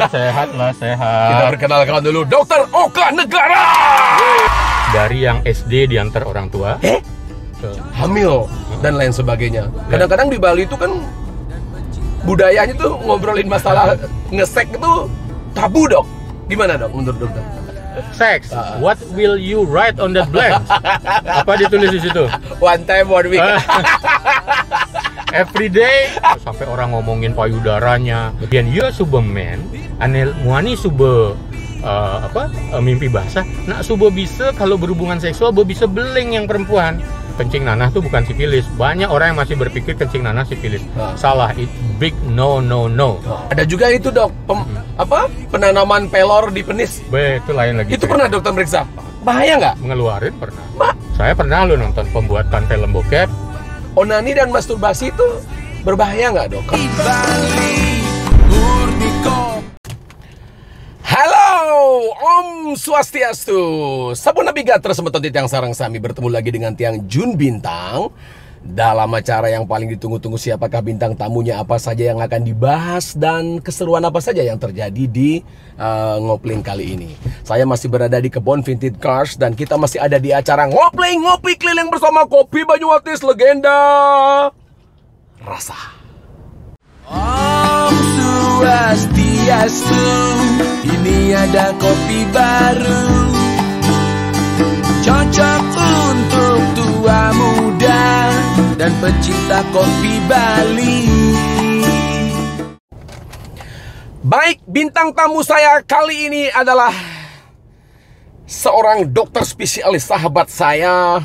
sehat lah, sehat. Kita perkenalkan dulu Dokter Oka Negara. Dari yang SD diantar orang tua, Hamil dan lain sebagainya. Kadang-kadang di Bali itu kan budayanya tuh ngobrolin masalah ngesek itu tabu, Dok. Gimana, Dok, menurut dokter? Seks. What will you write on that blank? Apa ditulis di situ? One time, one week. Every day. Sampai orang ngomongin payudaranya. Dan ya Superman, anel muani sube mimpi basah. Nak subuh bisa kalau berhubungan seksual bisa beleng yang perempuan. Kencing nanah tuh bukan sifilis. Banyak orang yang masih berpikir kencing nanah sifilis. Salah, it big no. Ada juga itu, Dok, penanaman pelor di penis. Itu lain lagi. Itu pernah dokter meriksa. Bahaya nggak? Mengeluarin pernah. Saya pernah lo nonton pembuatan film bokep. Onani dan masturbasi itu berbahaya nggak, Dok? Halo, Om Swastiastu. Sabu Navigator semetontit yang sarang sami bertemu lagi dengan Tiang Jun Bintang dalam acara yang paling ditunggu-tunggu. Siapakah bintang tamunya, apa saja yang akan dibahas, dan keseruan apa saja yang terjadi di Ngopling kali ini. Saya masih berada di Kebon Vintage Cars dan kita masih ada di acara Ngopling Ngopi Keliling bersama Kopi Banyuwangi Legenda Rasa. Om Swastiastu, ini ada kopi baru, cocok untuk tua muda dan pecinta kopi Bali. Baik, bintang tamu saya kali ini adalah seorang dokter spesialis, sahabat saya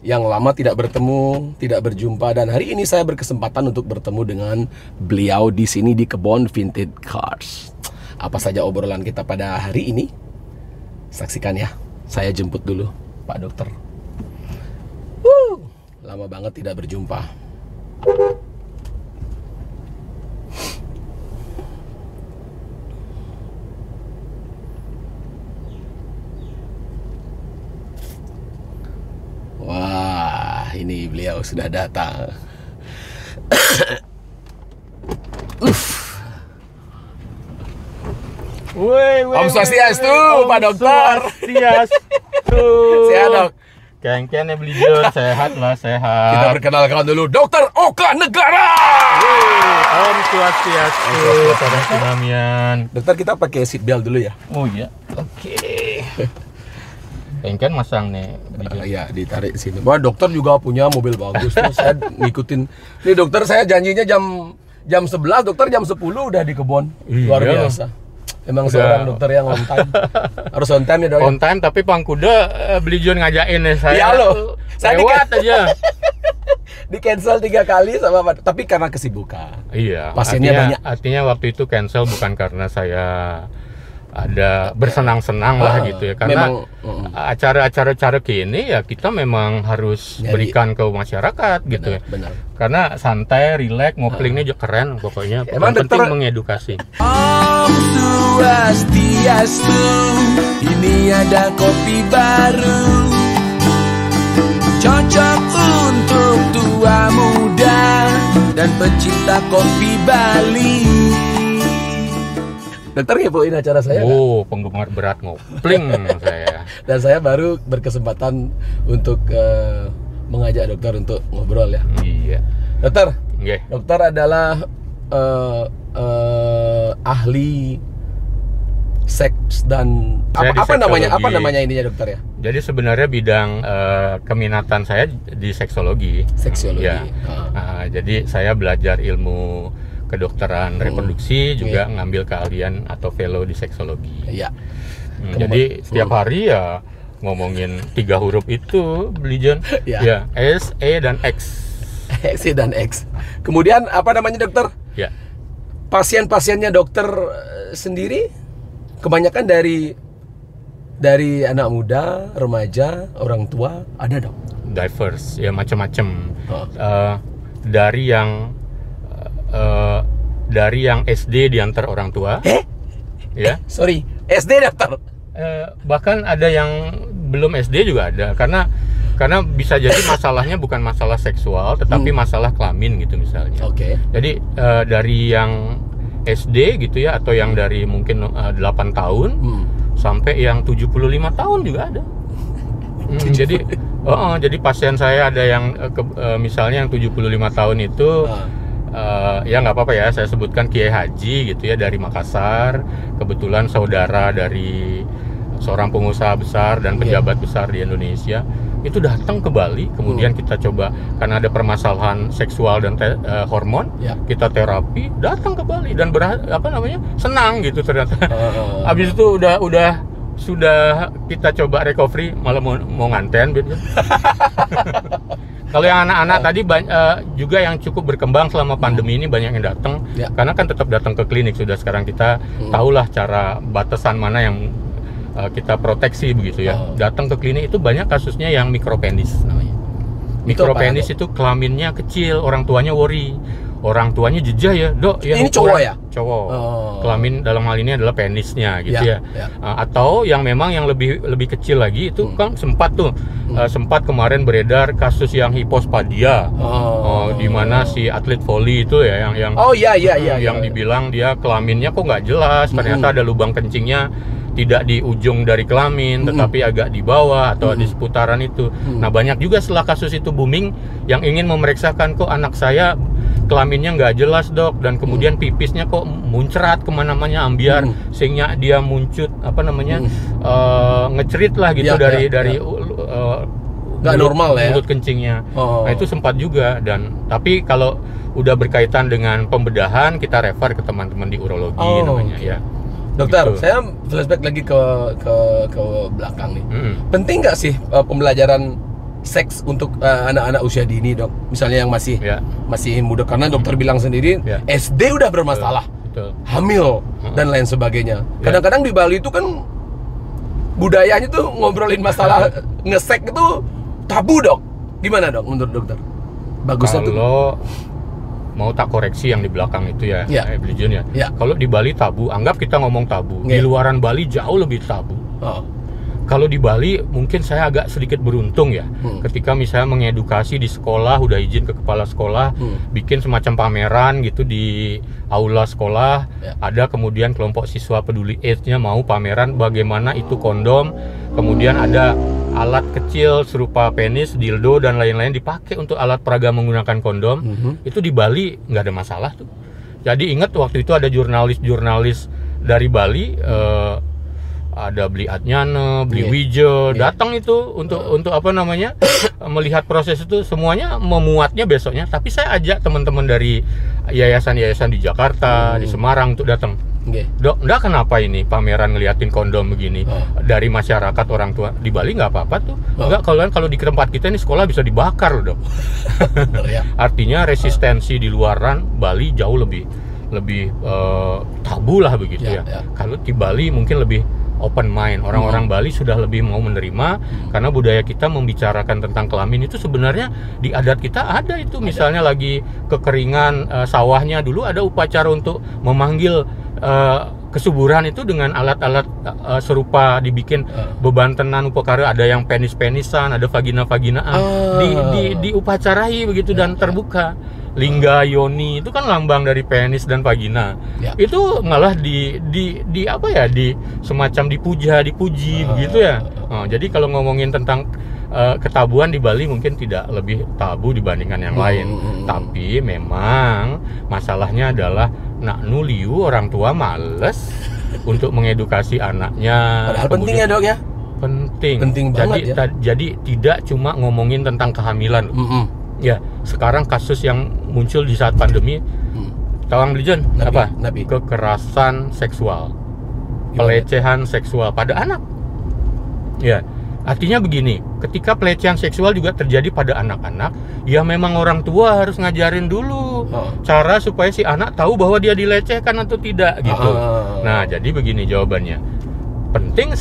yang lama tidak bertemu, tidak berjumpa, dan hari ini saya berkesempatan untuk bertemu dengan beliau di sini di Kebon Vintage Cars. Apa saja obrolan kita pada hari ini? Saksikan ya. Saya jemput dulu Pak Dokter. Lama banget tidak berjumpa. Wah, ini beliau sudah datang. Om Swastiastu, Pak Dokter. Swastiastu. Sehat, Dok? Kengken ya Blijon, sehat lah, sehat. Kita perkenalkan dulu Dokter Oka Negara. Om Swastiastu, pada Tsunamian. Dokter, kita pakai seat belt dulu ya. Oh iya, oke. Kengken masang nih. Ya, ditarik sini. Wah, dokter juga punya mobil bagus tuh. Saya ngikutin. Nih dokter, saya janjinya jam 11, dokter jam 10 udah di kebun. Luar biasa. Emang seorang dokter yang on time. Harus on time ya, Dok. On time, tapi Pangkuda Blijon ngajain ya saya. Iya loh. Saya lewat aja. Di cancel 3 kali sama Pak, tapi karena kesibukan. Iya. Pasiennya banyak. Artinya waktu itu cancel bukan karena saya ada bersenang-senang lah gitu ya, karena acara-acara kini ya kita memang harus berikan ke masyarakat gitu ya. Benar. Karena santai, rileks, ngoplingnya juga keren pokoknya. Emang penting dokter mengedukasi. Om Swastiastu, ini ada kopi baru, cocok untuk tua muda dan pecinta kopi Bali. Dokter ngepoin acara saya. Oh, penggemar berat ngopling saya. Dan saya baru berkesempatan untuk mengajak dokter untuk ngobrol ya. Iya. Dokter, Nggih. dokter adalah ahli seks dan Saya di apa namanya? seksologi. Apa namanya ininya, dokter ya? Jadi sebenarnya bidang keminatan saya di seksologi. Seksiologi. Ya. Jadi saya belajar ilmu kedokteran reproduksi, juga ngambil keahlian atau fellow di seksologi. Iya. Jadi setiap hari ya ngomongin 3 huruf itu, Blijon. Ya, S, E, dan X. X dan X. Kemudian apa namanya, dokter? Ya. Pasien-pasiennya dokter sendiri kebanyakan dari anak muda, remaja, orang tua, ada, Dok? Diverse, ya macam-macam. Dari yang SD diantar orang tua. Ya. Sorry, SD, dokter? Bahkan ada yang belum SD juga ada, karena bisa jadi masalahnya bukan masalah seksual tetapi masalah kelamin gitu misalnya. Oke. Jadi dari yang SD gitu ya, atau yang dari mungkin 8 tahun sampai yang 75 tahun juga ada. Jadi pasien saya ada yang misalnya yang 75 tahun itu ya nggak apa-apa ya saya sebutkan Kiai Haji gitu ya, dari Makassar, kebetulan saudara dari seorang pengusaha besar dan pejabat besar di Indonesia, itu datang ke Bali, kemudian kita coba karena ada permasalahan seksual dan hormon, kita terapi, datang ke Bali dan senang gitu ternyata. Habis itu sudah kita coba recovery, malah mau nganten gitu. Kalau yang anak-anak tadi juga yang cukup berkembang selama pandemi ini, banyak yang datang, karena kan tetap datang ke klinik. Sudah sekarang kita tahulah cara batasan mana yang kita proteksi begitu ya. Datang ke klinik itu banyak kasusnya yang mikropenis namanya. Mikropenis itu kelaminnya kecil, orang tuanya worry. Orang tuanya jejah ya, Dok. Ya, ini cowok ya? Cowok. Kelamin dalam hal ini adalah penisnya gitu ya. Atau yang memang yang lebih kecil lagi itu kan sempat kemarin beredar kasus yang hipospadia. Di mana si atlet voli itu ya yang yang dibilang dia kelaminnya kok nggak jelas, ternyata ada lubang kencingnya tidak di ujung dari kelamin, tetapi agak di bawah atau di seputaran itu. Nah, banyak juga setelah kasus itu booming yang ingin memeriksakan, kok anak saya kelaminnya nggak jelas, Dok, dan kemudian pipisnya kok muncrat kemana-mana, ambiar, sehingga dia muncut ngecerit lah gitu dari nggak normal ya mulut kencingnya. Nah, itu sempat juga, tapi kalau udah berkaitan dengan pembedahan kita refer ke teman-teman di urologi namanya ya. Dokter, gitu. saya flashback lagi ke belakang nih. Penting nggak sih pembelajaran seks untuk anak-anak usia dini, Dok? Misalnya yang masih muda, karena dokter bilang sendiri SD udah bermasalah, hamil dan lain sebagainya. Kadang-kadang di Bali itu kan budayanya tuh ngobrolin masalah ngesek itu tabu, Dok. Gimana, Dok, menurut dokter? Bagusnya kalau mau tak koreksi yang di belakang itu ya, Blijon ya. Kalau di Bali tabu, anggap kita ngomong tabu. Di luaran Bali jauh lebih tabu. Kalau di Bali mungkin saya agak sedikit beruntung ya, ketika misalnya mengedukasi di sekolah, udah izin ke kepala sekolah, bikin semacam pameran gitu di aula sekolah, ada kemudian kelompok siswa peduli AIDS-nya mau pameran bagaimana itu kondom, kemudian ada alat kecil serupa penis, dildo dan lain-lain dipakai untuk alat peraga menggunakan kondom. Itu di Bali nggak ada masalah tuh. Jadi ingat waktu itu ada jurnalis dari Bali, ada Bli Adnyana, Bli Wijo, datang itu untuk melihat proses itu, semuanya memuatnya besoknya. Tapi saya ajak teman-teman dari yayasan-yayasan di Jakarta, di Semarang untuk datang. Dok, enggak kenapa ini pameran ngeliatin kondom begini dari masyarakat orang tua di Bali nggak apa-apa tuh. Enggak, kalau di tempat kita ini sekolah bisa dibakar loh, Dok. Artinya resistensi di luaran Bali jauh lebih tabu lah begitu ya. Kalau di Bali mungkin lebih open mind, orang-orang Bali sudah lebih mau menerima karena budaya kita membicarakan tentang kelamin itu sebenarnya di adat kita ada itu. Misalnya lagi kekeringan sawahnya, dulu ada upacara untuk memanggil kesuburan itu dengan alat-alat serupa, dibikin bebantenan upakara, ada yang penis-penisan, ada vagina-vaginaan, diupacarai begitu dan terbuka. Lingga yoni itu kan lambang dari penis dan vagina. Itu malah di semacam dipuji begitu ya. Jadi kalau ngomongin tentang ketabuan di Bali mungkin tidak lebih tabu dibandingkan yang lain. Tapi memang masalahnya adalah nak nuliu, orang tua males untuk mengedukasi anaknya. Padahal penting ya, Dok ya. Penting banget ya. Jadi tidak cuma ngomongin tentang kehamilan. Ya, sekarang kasus yang muncul di saat pandemi, Tawang Blijon, kekerasan seksual, pelecehan seksual pada anak. Ya, artinya begini, ketika pelecehan seksual juga terjadi pada anak-anak, ya memang orang tua harus ngajarin dulu cara supaya si anak tahu bahwa dia dilecehkan atau tidak gitu. Nah, jadi begini jawabannya. Penting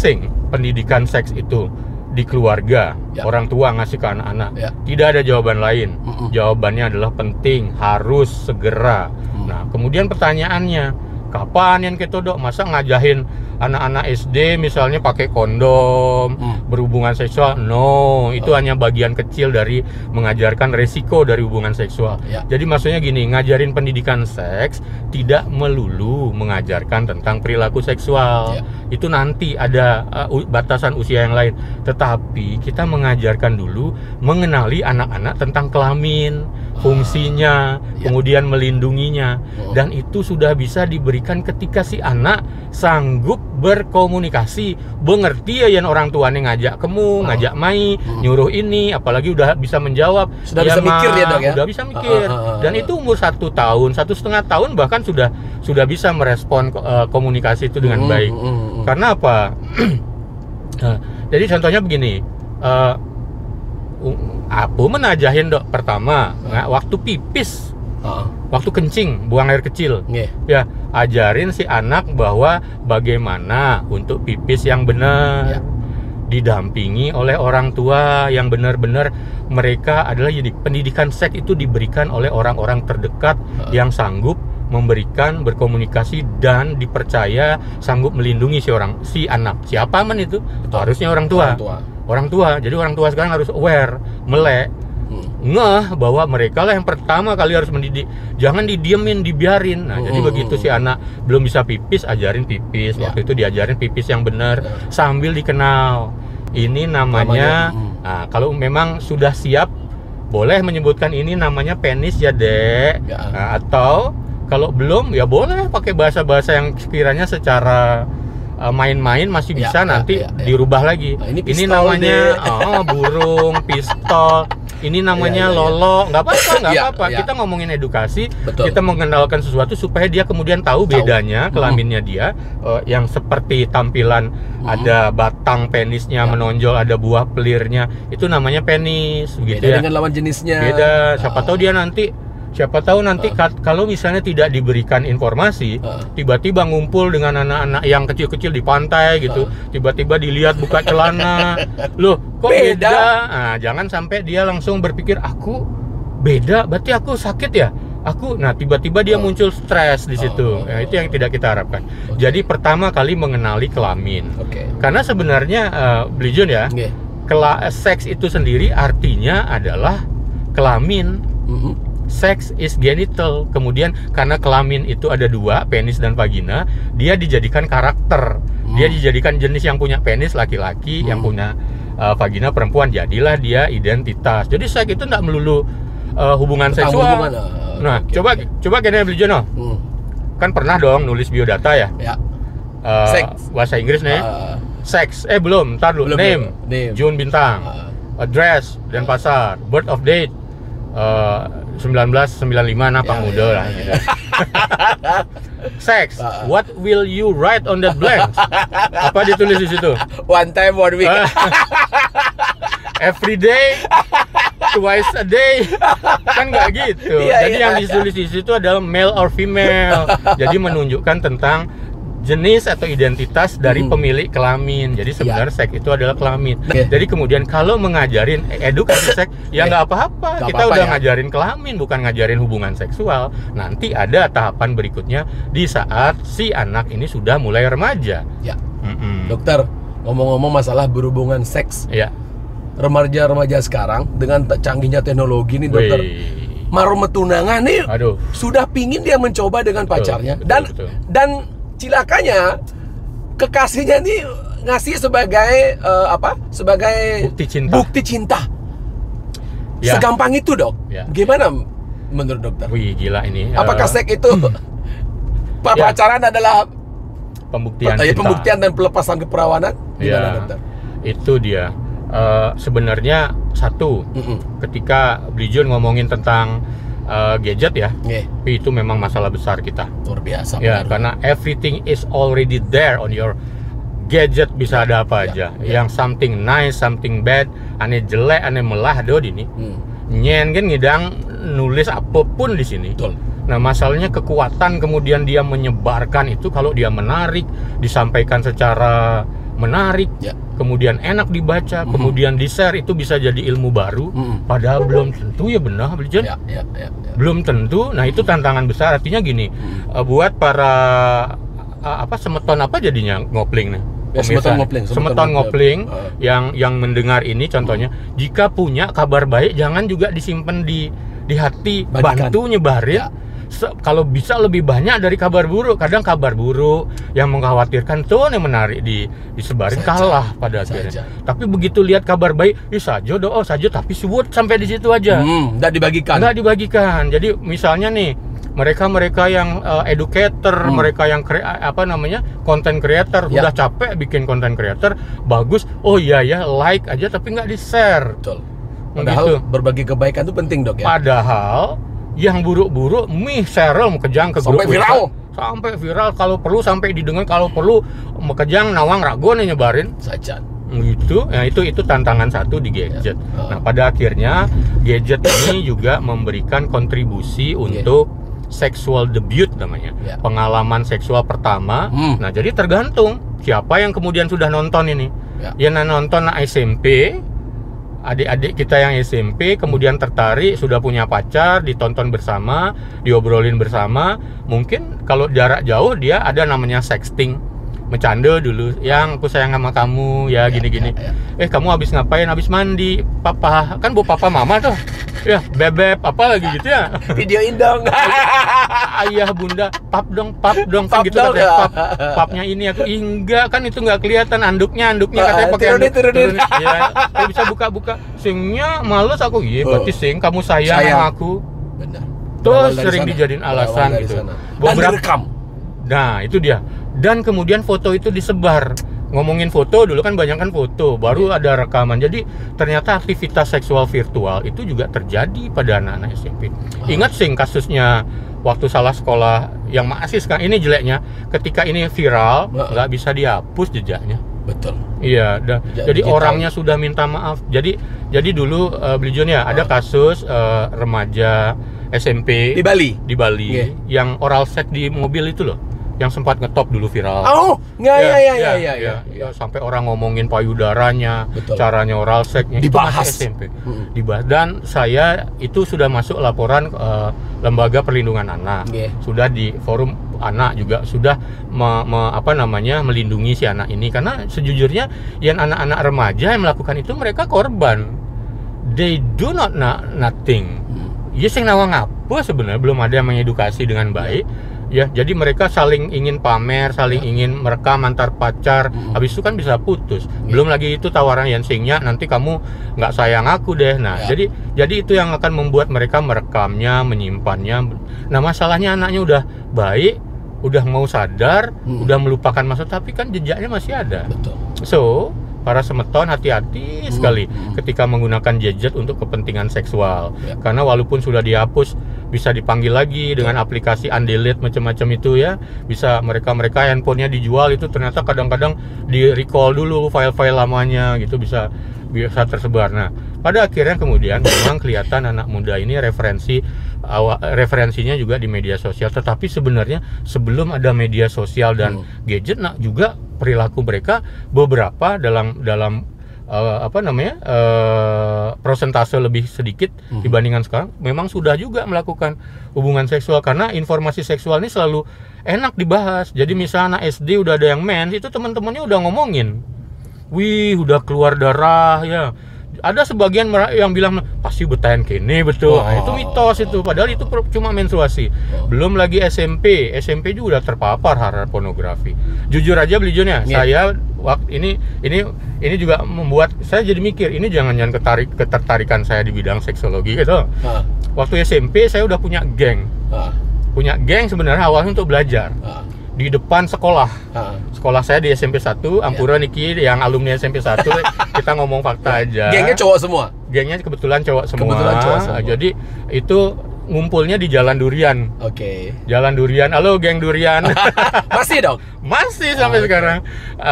pendidikan seks itu di keluarga, orang tua ngasih ke anak-anak. Tidak ada jawaban lain. Jawabannya adalah penting, harus segera. Nah, kemudian pertanyaannya, kapan yang kita, Dok? Masa ngajahin anak-anak SD misalnya pakai kondom, berhubungan seksual. No, itu hanya bagian kecil dari mengajarkan resiko dari hubungan seksual. Jadi maksudnya gini, ngajarin pendidikan seks tidak melulu mengajarkan tentang perilaku seksual. Itu nanti ada batasan usia yang lain. Tetapi kita mengajarkan dulu mengenali anak-anak tentang kelamin, fungsinya, kemudian melindunginya. Dan itu sudah bisa diberikan ketika si anak sanggup berkomunikasi, mengerti ya yang orang tuanya ngajak kemu, ngajak mai, nyuruh ini, apalagi udah bisa menjawab. Sudah bisa mikir ya dok ya? Udah bisa mikir. Dan itu umur 1 tahun, 1,5 tahun bahkan sudah bisa merespon komunikasi itu dengan baik. Karena apa? Jadi contohnya begini, aku menajahin dok pertama, waktu pipis, waktu kencing, buang air kecil, ya ajarin si anak bahwa bagaimana untuk pipis yang benar, didampingi oleh orang tua yang benar-benar mereka adalah pendidikan seks itu diberikan oleh orang-orang terdekat yang sanggup memberikan, berkomunikasi dan dipercaya sanggup melindungi si anak. Siapa man itu? Harusnya orang tua. Jadi orang tua sekarang harus aware, melek, ngeh bahwa mereka lah yang pertama kali harus mendidik. Jangan didiemin, dibiarin. Nah, jadi begitu si anak belum bisa pipis, ajarin pipis. Waktu itu diajarin pipis yang benar sambil dikenal. Ini namanya nah, kalau memang sudah siap boleh menyebutkan ini namanya penis ya, Dek. Nah, atau kalau belum ya boleh pakai bahasa-bahasa yang sekiranya secara main-main masih bisa nanti dirubah lagi. Nah, ini namanya burung, pistol. Ini namanya lolo, nggak apa-apa, Kita ngomongin edukasi, kita mengenalkan sesuatu supaya dia kemudian tahu bedanya kelaminnya dia, yang seperti tampilan ada batang penisnya menonjol, ada buah pelirnya, itu namanya penis, gitu ya. Dengan lawan jenisnya. Beda. Siapa tahu nanti kalau misalnya tidak diberikan informasi, tiba-tiba ngumpul dengan anak-anak yang kecil-kecil di pantai gitu, tiba-tiba dilihat buka celana, loh kok beda? Nah, jangan sampai dia langsung berpikir aku beda, berarti aku sakit ya? Nah tiba-tiba dia muncul stres di situ. Nah, itu yang tidak kita harapkan. Jadi pertama kali mengenali kelamin. Karena sebenarnya Blijon ya, seks itu sendiri artinya adalah kelamin. Sex is genital. Kemudian karena kelamin itu ada 2, penis dan vagina, dia dijadikan karakter. Dia dijadikan jenis yang punya penis laki-laki, yang punya vagina perempuan. Jadilah dia identitas. Jadi seks itu tidak melulu hubungan seksual. Nah, coba kena Blijono. Kan pernah dong nulis biodata ya? Bahasa Inggris nih. Seks. Belum, ntar dulu. Name. Jun Bintang. Address Denpasar. Birth of date 1995, napang muda lah gitu. Sex, what will you write on that blank? Apa ditulis di situ? One time, one week. Every day, twice a day, kan nggak gitu. Jadi yang ditulis di situ adalah male or female. Jadi menunjukkan tentang jenis atau identitas dari pemilik kelamin. Jadi sebenarnya seks itu adalah kelamin. Jadi kemudian kalau mengajarin edukasi seks, ya nggak apa-apa. Kita udah ngajarin kelamin, bukan ngajarin hubungan seksual. Nanti ada tahapan berikutnya di saat si anak ini sudah mulai remaja. Dokter, ngomong-ngomong masalah berhubungan seks, remaja-remaja sekarang dengan canggihnya teknologi nih dokter, marum tunangan nih, sudah pingin dia mencoba dengan pacarnya, dan cilakanya kekasihnya nih ngasih sebagai sebagai bukti cinta. Segampang itu dok. Gimana menurut dokter? Wih gila ini. Apakah seks itu pacaran adalah pembuktian dan pelepasan keperawanan? Gimana dokter? Itu dia. Sebenarnya ketika Blijon ngomongin tentang gadget ya, itu memang masalah besar kita. Luar biasa. Ya, karena everything is already there on your gadget, bisa ada apa aja. Yang something nice, something bad, aneh jelek, aneh melah do ini. Nyen kan ngidang nulis apapun di sini. Nah, masalahnya kekuatan kemudian dia menyebarkan itu kalau dia menarik, disampaikan secara menarik, kemudian enak dibaca, kemudian di-share, itu bisa jadi ilmu baru. Padahal belum tentu ya benar, Blijon. Belum tentu. Nah, itu tantangan besar. Artinya gini, buat para semeton apa jadinya ngopling nih? Ya, Semeton ngopling yang mendengar ini contohnya, jika punya kabar baik jangan juga disimpan di hati, Bagikan. bantu nyebarin. Kalau bisa lebih banyak dari kabar buruk. Kadang kabar buruk yang mengkhawatirkan tuh yang menarik disebarin kalah pada akhirnya. Tapi begitu lihat kabar baik, saja doa saja, tapi sebut sampai di situ aja. Nggak dibagikan. Jadi misalnya nih, mereka yang educator, mereka yang content creator, udah capek bikin content creator, bagus, like aja tapi nggak di-share. Betul. Padahal berbagi kebaikan itu penting, Dok, ya. Padahal yang buruk-buruk serem kejang ke grup sampai viral, kalau perlu sampai didengar, kalau perlu kejang nawang rago nih nyebarin saja. Gitu. Ya, itu tantangan satu di gadget. Nah, pada akhirnya gadget ini juga memberikan kontribusi untuk sexual debut namanya, pengalaman seksual pertama. Nah, jadi tergantung siapa yang kemudian sudah nonton ini. Yang nonton SMP, adik-adik kita yang SMP kemudian tertarik, sudah punya pacar, ditonton bersama, diobrolin bersama. Mungkin kalau jarak jauh dia ada namanya sexting, bercanda dulu, yang aku sayang sama kamu ya, gini-gini. Kamu habis ngapain? Habis mandi. Papa, kan bu papa mama tuh. Ya, bebek apa lagi gitu ya. Videoin dong. Ayah bunda, pap dong kan gitu kan. Papnya ini aku enggak, kan itu nggak kelihatan anduknya katanya pakai turunin. Ya, bisa buka. Singnya males aku. Iya, berarti sing kamu sayang sama aku. Benar. Terus sering dijadiin alasan gitu. Beberapa rekam. Nah, itu dia. Dan kemudian foto itu disebar. Ngomongin foto dulu kan banyak kan foto, baru ada rekaman. Jadi ternyata aktivitas seksual virtual itu juga terjadi pada anak-anak SMP. Ingat kasusnya waktu salah sekolah yang masih sekarang ini jeleknya, ketika ini viral nggak bisa dihapus jejaknya. Betul. Iya, jadi orangnya sudah minta maaf. Jadi dulu Blijon ya, ada kasus remaja SMP di Bali yang oral sex di mobil itu loh, yang sempat ngetop dulu viral. Ya. Sampai orang ngomongin payudaranya, caranya oral sex-nya, dibahas. Itu masih SMP. Dibahas. Dan saya itu sudah masuk laporan Lembaga Perlindungan Anak. Sudah di forum anak juga sudah melindungi si anak ini, karena sejujurnya yang anak-anak remaja yang melakukan itu mereka korban. They do not nothing. Yang nawang apa sebenarnya, belum ada yang mengedukasi dengan baik. Ya, jadi mereka saling ingin pamer, saling ingin merekam antar pacar, habis itu kan bisa putus. Belum lagi itu tawaran Yensingnya, nanti kamu nggak sayang aku deh. Nah, jadi itu yang akan membuat mereka merekamnya, menyimpannya. Nah, masalahnya anaknya udah baik, udah mau sadar, udah melupakan masa, tapi kan jejaknya masih ada. Betul. So, para semeton hati-hati sekali ketika menggunakan gadget untuk kepentingan seksual. Karena walaupun sudah dihapus, bisa dipanggil lagi dengan aplikasi undelete macam-macam itu ya. Bisa mereka handphonenya dijual, itu ternyata kadang-kadang di recall dulu file-file lamanya gitu, bisa tersebar. Nah, pada akhirnya kemudian memang kelihatan anak muda ini referensinya juga di media sosial. Tetapi sebenarnya sebelum ada media sosial dan gadget, juga perilaku mereka beberapa dalam persentase lebih sedikit dibandingkan sekarang, memang sudah juga melakukan hubungan seksual, karena informasi seksual ini selalu enak dibahas. Jadi misalnya anak SD udah ada yang mens, itu teman-temannya udah ngomongin, wih udah keluar darah ya. Ada sebagian yang bilang pasti betahan kene, betul. Nah, itu mitos itu, padahal itu cuma menstruasi. Belum lagi SMP juga udah terpapar hal pornografi. Jujur aja Blijon ya, saya waktu ini juga membuat saya jadi mikir, ini jangan ketertarikan saya di bidang seksologi gitu. Waktu SMP saya udah punya geng. Punya geng sebenarnya awalnya untuk belajar. Di depan sekolah. Sekolah saya di SMP 1, Ampura Niki yang alumni SMP 1, kita ngomong fakta aja. Gengnya cowok semua? Gengnya kebetulan cowok semua. Jadi itu ngumpulnya di Jalan Durian. Jalan Durian. Halo geng Durian. Masih dong? Masih sampai sekarang.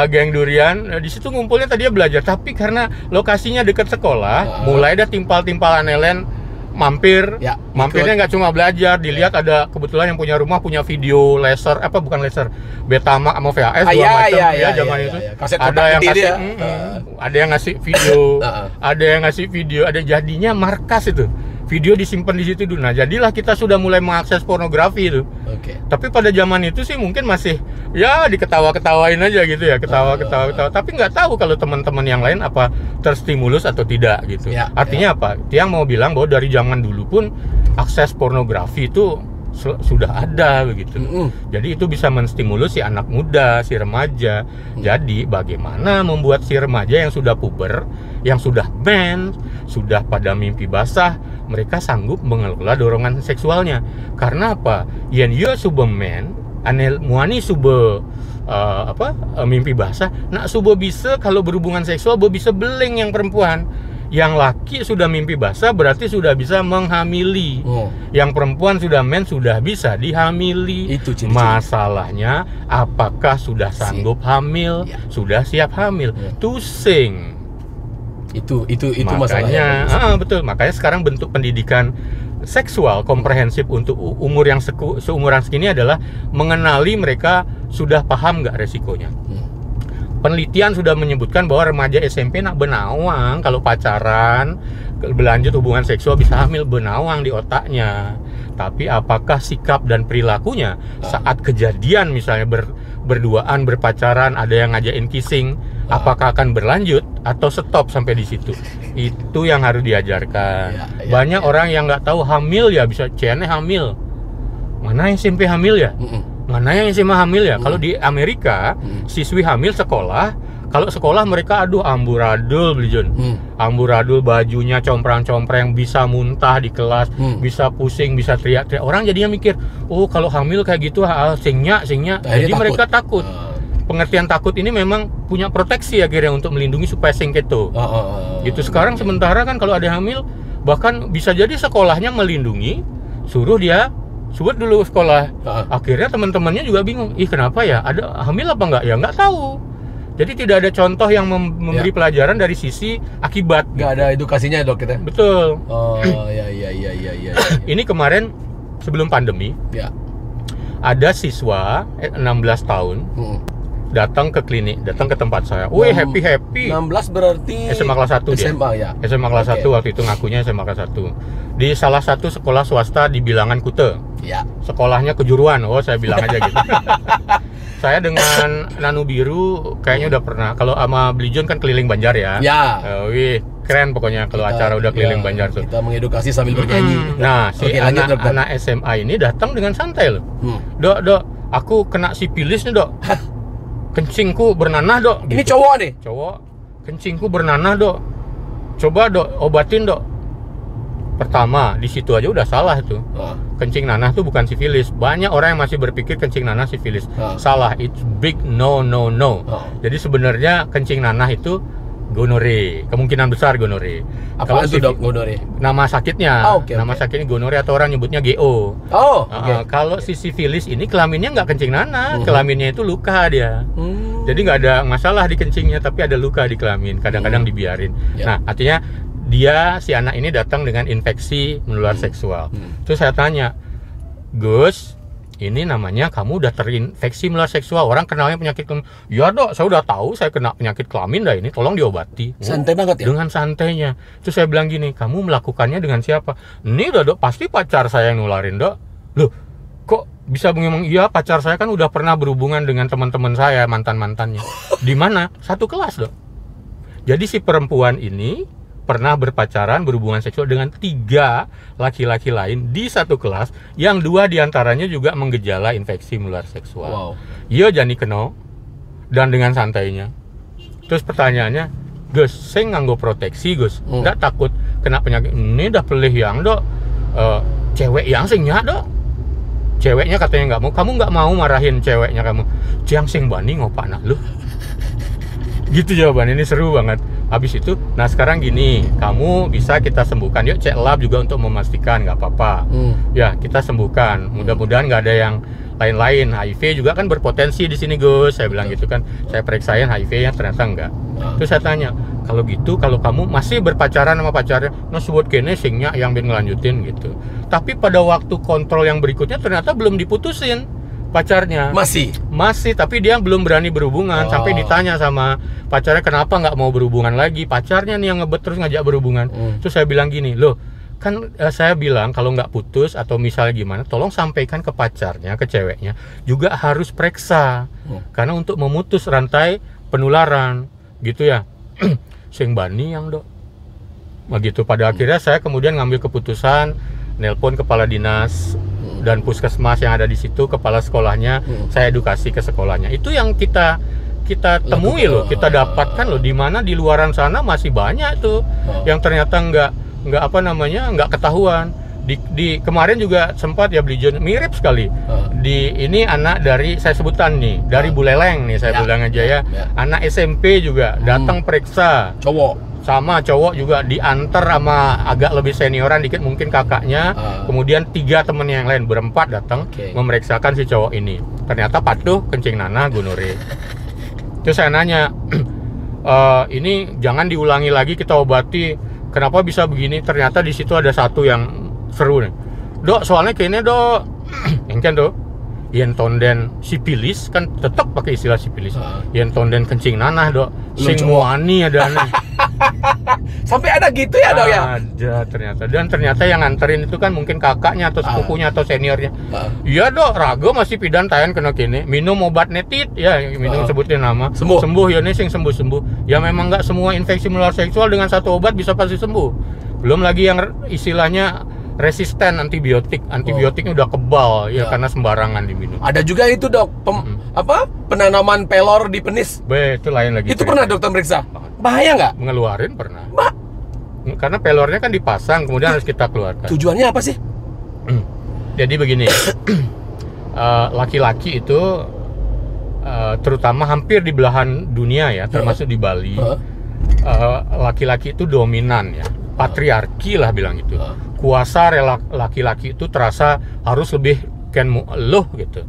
Geng Durian, di situ ngumpulnya tadinya belajar, tapi karena lokasinya dekat sekolah, mulai ada timpal-timpal anelen mampirnya nggak cuma belajar, dilihat ada kebetulan yang punya rumah punya video laser, bukan laser, Betamax sama VHS zaman itu. Ada yang ngasih ada yang ngasih video, ada yang ngasih video, ada jadinya markas itu video disimpan di situ dulu. Nah, jadilah kita sudah mulai mengakses pornografi itu. Oke. Tapi pada zaman itu sih mungkin masih ya diketawa-ketawain aja gitu ya, ketawa-ketawa. Tapi nggak tahu kalau teman-teman yang lain apa terstimulus atau tidak gitu. Ya, Artinya apa? Tiang mau bilang bahwa dari zaman dulu pun akses pornografi itu sudah ada begitu. Jadi itu bisa menstimulus si anak muda, si remaja. Jadi bagaimana membuat si remaja yang sudah puber, yang sudah mens, sudah pada mimpi basah, mereka sanggup mengelola dorongan seksualnya. Karena apa? Yen yo subuh men, anel muani subuh mimpi basah, nak subuh bisa kalau berhubungan seksual bisa beleng yang perempuan. Yang laki sudah mimpi basah berarti sudah bisa menghamili. Yang perempuan sudah mens sudah bisa dihamili. Itu ciri-ciri. Masalahnya apakah sudah sanggup hamil, sudah siap hamil? Tusing. Itu Makanya, masalahnya. betul. Makanya sekarang bentuk pendidikan seksual komprehensif untuk umur yang seumuran segini adalah mengenali mereka sudah paham nggak resikonya. Penelitian sudah menyebutkan bahwa remaja SMP nak benawang kalau pacaran berlanjut hubungan seksual bisa hamil, benawang di otaknya. Tapi apakah sikap dan perilakunya saat kejadian misalnya berduaan berpacaran ada yang ngajakin kissing, apakah akan berlanjut atau stop sampai di situ? Itu yang harus diajarkan. Banyak orang yang nggak tahu hamil ya bisa cene hamil. Mana yang SMP hamil ya? Mana yang SMA hamil ya? Kalau di Amerika, siswi hamil sekolah, kalau sekolah mereka amburadul beli John. Amburadul, bajunya comprang-comprang, bisa muntah di kelas, bisa pusing, bisa teriak-teriak. Orang jadinya mikir, oh kalau hamil kayak gitu singnya. Jadi mereka takut. Pengertian takut ini memang punya proteksi akhirnya untuk melindungi supaya sing gitu. Gitu sekarang sementara kan kalau ada hamil, bahkan bisa jadi sekolahnya melindungi, suruh dia subut dulu sekolah. Akhirnya teman-temannya juga bingung. Kenapa ya? Ada hamil apa enggak? Ya enggak tahu. Jadi tidak ada contoh yang memberi pelajaran dari sisi akibat. Enggak ada edukasinya dok kita. Betul. Ya. Ini kemarin sebelum pandemi. Ya. Ada siswa 16 tahun datang ke klinik, datang ke tempat saya. Wih, happy. 16 berarti SMA kelas 1 dia. SMA ya. SMA kelas 1 waktu itu ngakunya SMA kelas 1. Di salah satu sekolah swasta di Bilangan Kute. Ya. Sekolahnya kejuruan. Saya bilang aja gitu. Saya dengan Nanu Biru kayaknya udah pernah. Kalau sama Blijon kan keliling Banjar ya. Ya. Wih, keren pokoknya kalau acara udah keliling Banjar tuh. Kita mengedukasi sambil bernyanyi. Nah, si anak SMA ini datang dengan santai loh. Dok, aku kena sipilis nih, Dok. Kencingku bernanah, Dok. Ini cowok nih? Cowok. Kencingku bernanah, Dok. Coba, Dok, obatin, Dok. Pertama, di situ aja udah salah tuh. Kencing nanah tuh bukan sifilis. Banyak orang yang masih berpikir kencing nanah sifilis. Salah, it's big no. Jadi sebenarnya kencing nanah itu gonore, kemungkinan besar gonore. Apa itu dok gonore? Nama sakitnya. Nama sakitnya gonore atau orang nyebutnya GO. Kalau si sifilis ini kelaminnya nggak kencing nanah, kelaminnya itu luka dia. Jadi nggak ada masalah di kencingnya, tapi ada luka di kelamin. Kadang-kadang dibiarin. Nah, artinya si anak ini datang dengan infeksi menular seksual. Terus saya tanya, Gus, ini namanya kamu udah terinfeksi menular seksual. Orang kenalnya penyakit kelamin. Ya dok, saya udah tahu saya kena penyakit kelamin dah ini. Tolong diobati. Santai banget ya? Dengan santainya. Terus saya bilang gini, kamu melakukannya dengan siapa? Ini udah dok, pasti pacar saya yang nularin dok. Loh, kok bisa ngomong iya pacar saya kan udah pernah berhubungan dengan teman-teman saya, mantan-mantannya. Di mana? Satu kelas dok. Jadi si perempuan ini pernah berpacaran, berhubungan seksual dengan 3 laki-laki lain di satu kelas, yang 2 diantaranya juga menggejala infeksi menular seksual. Iya jani keno, dan dengan santainya. Terus pertanyaannya, Gus, saya nganggo proteksi Gus, nggak takut kena penyakit? Ini udah pelih yang dok, cewek yang singnya dok. Ceweknya katanya nggak mau, kamu nggak mau marahin ceweknya kamu. Ciang sing bani ngopak nak lu. Gitu jawabannya, ini seru banget. Habis itu, nah sekarang gini, kamu bisa kita sembuhkan. Yuk cek lab juga untuk memastikan, nggak apa-apa. Ya kita sembuhkan. Mudah-mudahan nggak ada yang lain-lain. HIV juga kan berpotensi di sini Gus. Saya bilang gitu kan. Saya periksain HIV-nya ternyata enggak. Terus saya tanya, kalau gitu, kalau kamu masih berpacaran sama pacarnya, nah sebut kene singnya yang bin ngelanjutin gitu. Tapi pada waktu kontrol yang berikutnya ternyata belum diputusin pacarnya. Masih, tapi dia belum berani berhubungan. Sampai ditanya sama pacarnya kenapa nggak mau berhubungan lagi. Pacarnya nih yang ngebet terus ngajak berhubungan. Terus saya bilang gini, loh kan saya bilang kalau nggak putus atau misalnya gimana, tolong sampaikan ke pacarnya, ke ceweknya juga harus periksa, karena untuk memutus rantai penularan, gitu ya. Sing bani yang dok, begitu. Pada akhirnya saya kemudian ngambil keputusan, nelpon kepala dinas dan puskesmas yang ada di situ, kepala sekolahnya, saya edukasi ke sekolahnya. Itu yang kita temui loh, kita dapatkan loh, di mana di luaran sana masih banyak tuh yang ternyata nggak ketahuan. Di kemarin juga sempat ya beli mirip sekali. Ini anak dari, saya sebutan nih, dari Buleleng nih, saya bilang aja ya. Anak SMP juga datang periksa. Sama cowok juga diantar sama agak lebih senioran dikit, mungkin kakaknya. Kemudian 3 temennya yang lain, berempat datang memeriksakan si cowok ini. Ternyata patuh kencing nanah gunore. Terus saya nanya, ini jangan diulangi lagi, kita obati. Kenapa bisa begini? Ternyata di situ ada satu yang seru nih. Dok, soalnya kayaknya dok, engken dok, yen tonden sipilis, kan tetap pakai istilah sipilis. Yen tonden kencing nanah dok, sing muani ada aneh. Sampai ada gitu ya dok ya? Ada ternyata. Dan ternyata yang nganterin itu kan mungkin kakaknya atau sepupunya atau seniornya. Iya dok, rago masih pidan tayan kena kene. Minum obat netit, ya minum sebutin nama. Sembuh ya nih, sing sembuh. Ya memang nggak semua infeksi menular seksual dengan satu obat bisa pasti sembuh. Belum lagi yang istilahnya resisten antibiotik. Antibiotiknya udah kebal ya karena sembarangan diminum. Ada juga itu dok, penanaman pelor di penis. Itu lain lagi. Itu pernah dokter meriksa? Bahaya nggak? Ngeluarin pernah. Karena pelornya kan dipasang, kemudian harus kita keluarkan. Tujuannya apa sih? Jadi begini, laki-laki itu terutama hampir di belahan dunia ya, termasuk di Bali, laki-laki itu dominan ya, patriarki lah bilang gitu. Kuasa laki-laki itu terasa harus lebih loh gitu.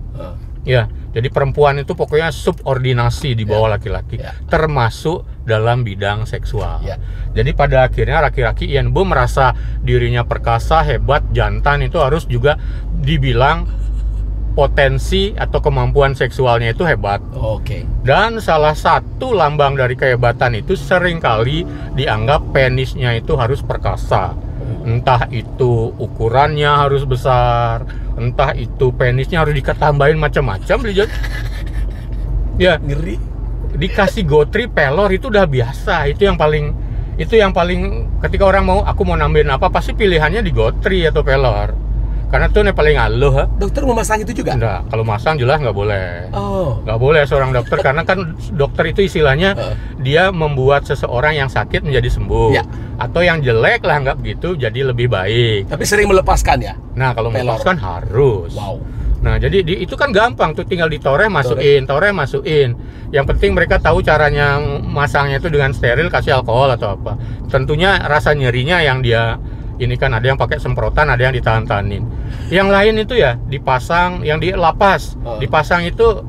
Ya, jadi perempuan itu pokoknya subordinasi di bawah laki-laki, termasuk dalam bidang seksual. Jadi pada akhirnya laki-laki yang merasa dirinya perkasa, hebat, jantan, itu harus juga dibilang potensi atau kemampuan seksualnya itu hebat. Dan salah satu lambang dari kehebatan itu seringkali dianggap penisnya itu harus perkasa. Entah itu ukurannya harus besar, entah itu penisnya harus ditambahin macam-macam. Ya, ngeri. Dikasih gotri, pelor itu udah biasa. Itu yang paling ketika orang aku mau nambahin apa, pasti pilihannya di gotri atau pelor. Karena itu yang paling aluh. Dokter mau masang itu juga? Enggak, kalau masang jelas nggak boleh. Nggak boleh seorang dokter, karena kan dokter itu istilahnya dia membuat seseorang yang sakit menjadi sembuh. Atau yang jelek lah, nggak begitu, jadi lebih baik. Tapi sering melepaskan ya? Nah, kalau melepaskan harus. Nah, jadi itu kan gampang tuh, tinggal ditoreh masukin, toreh masukin. Yang penting mereka tahu caranya masangnya itu dengan steril, kasih alkohol atau apa. Tentunya rasa nyerinya yang dia ini kan ada yang pakai semprotan, ada yang ditahan-tahanin. Yang lain itu ya dipasang, yang dilapas, dipasang itu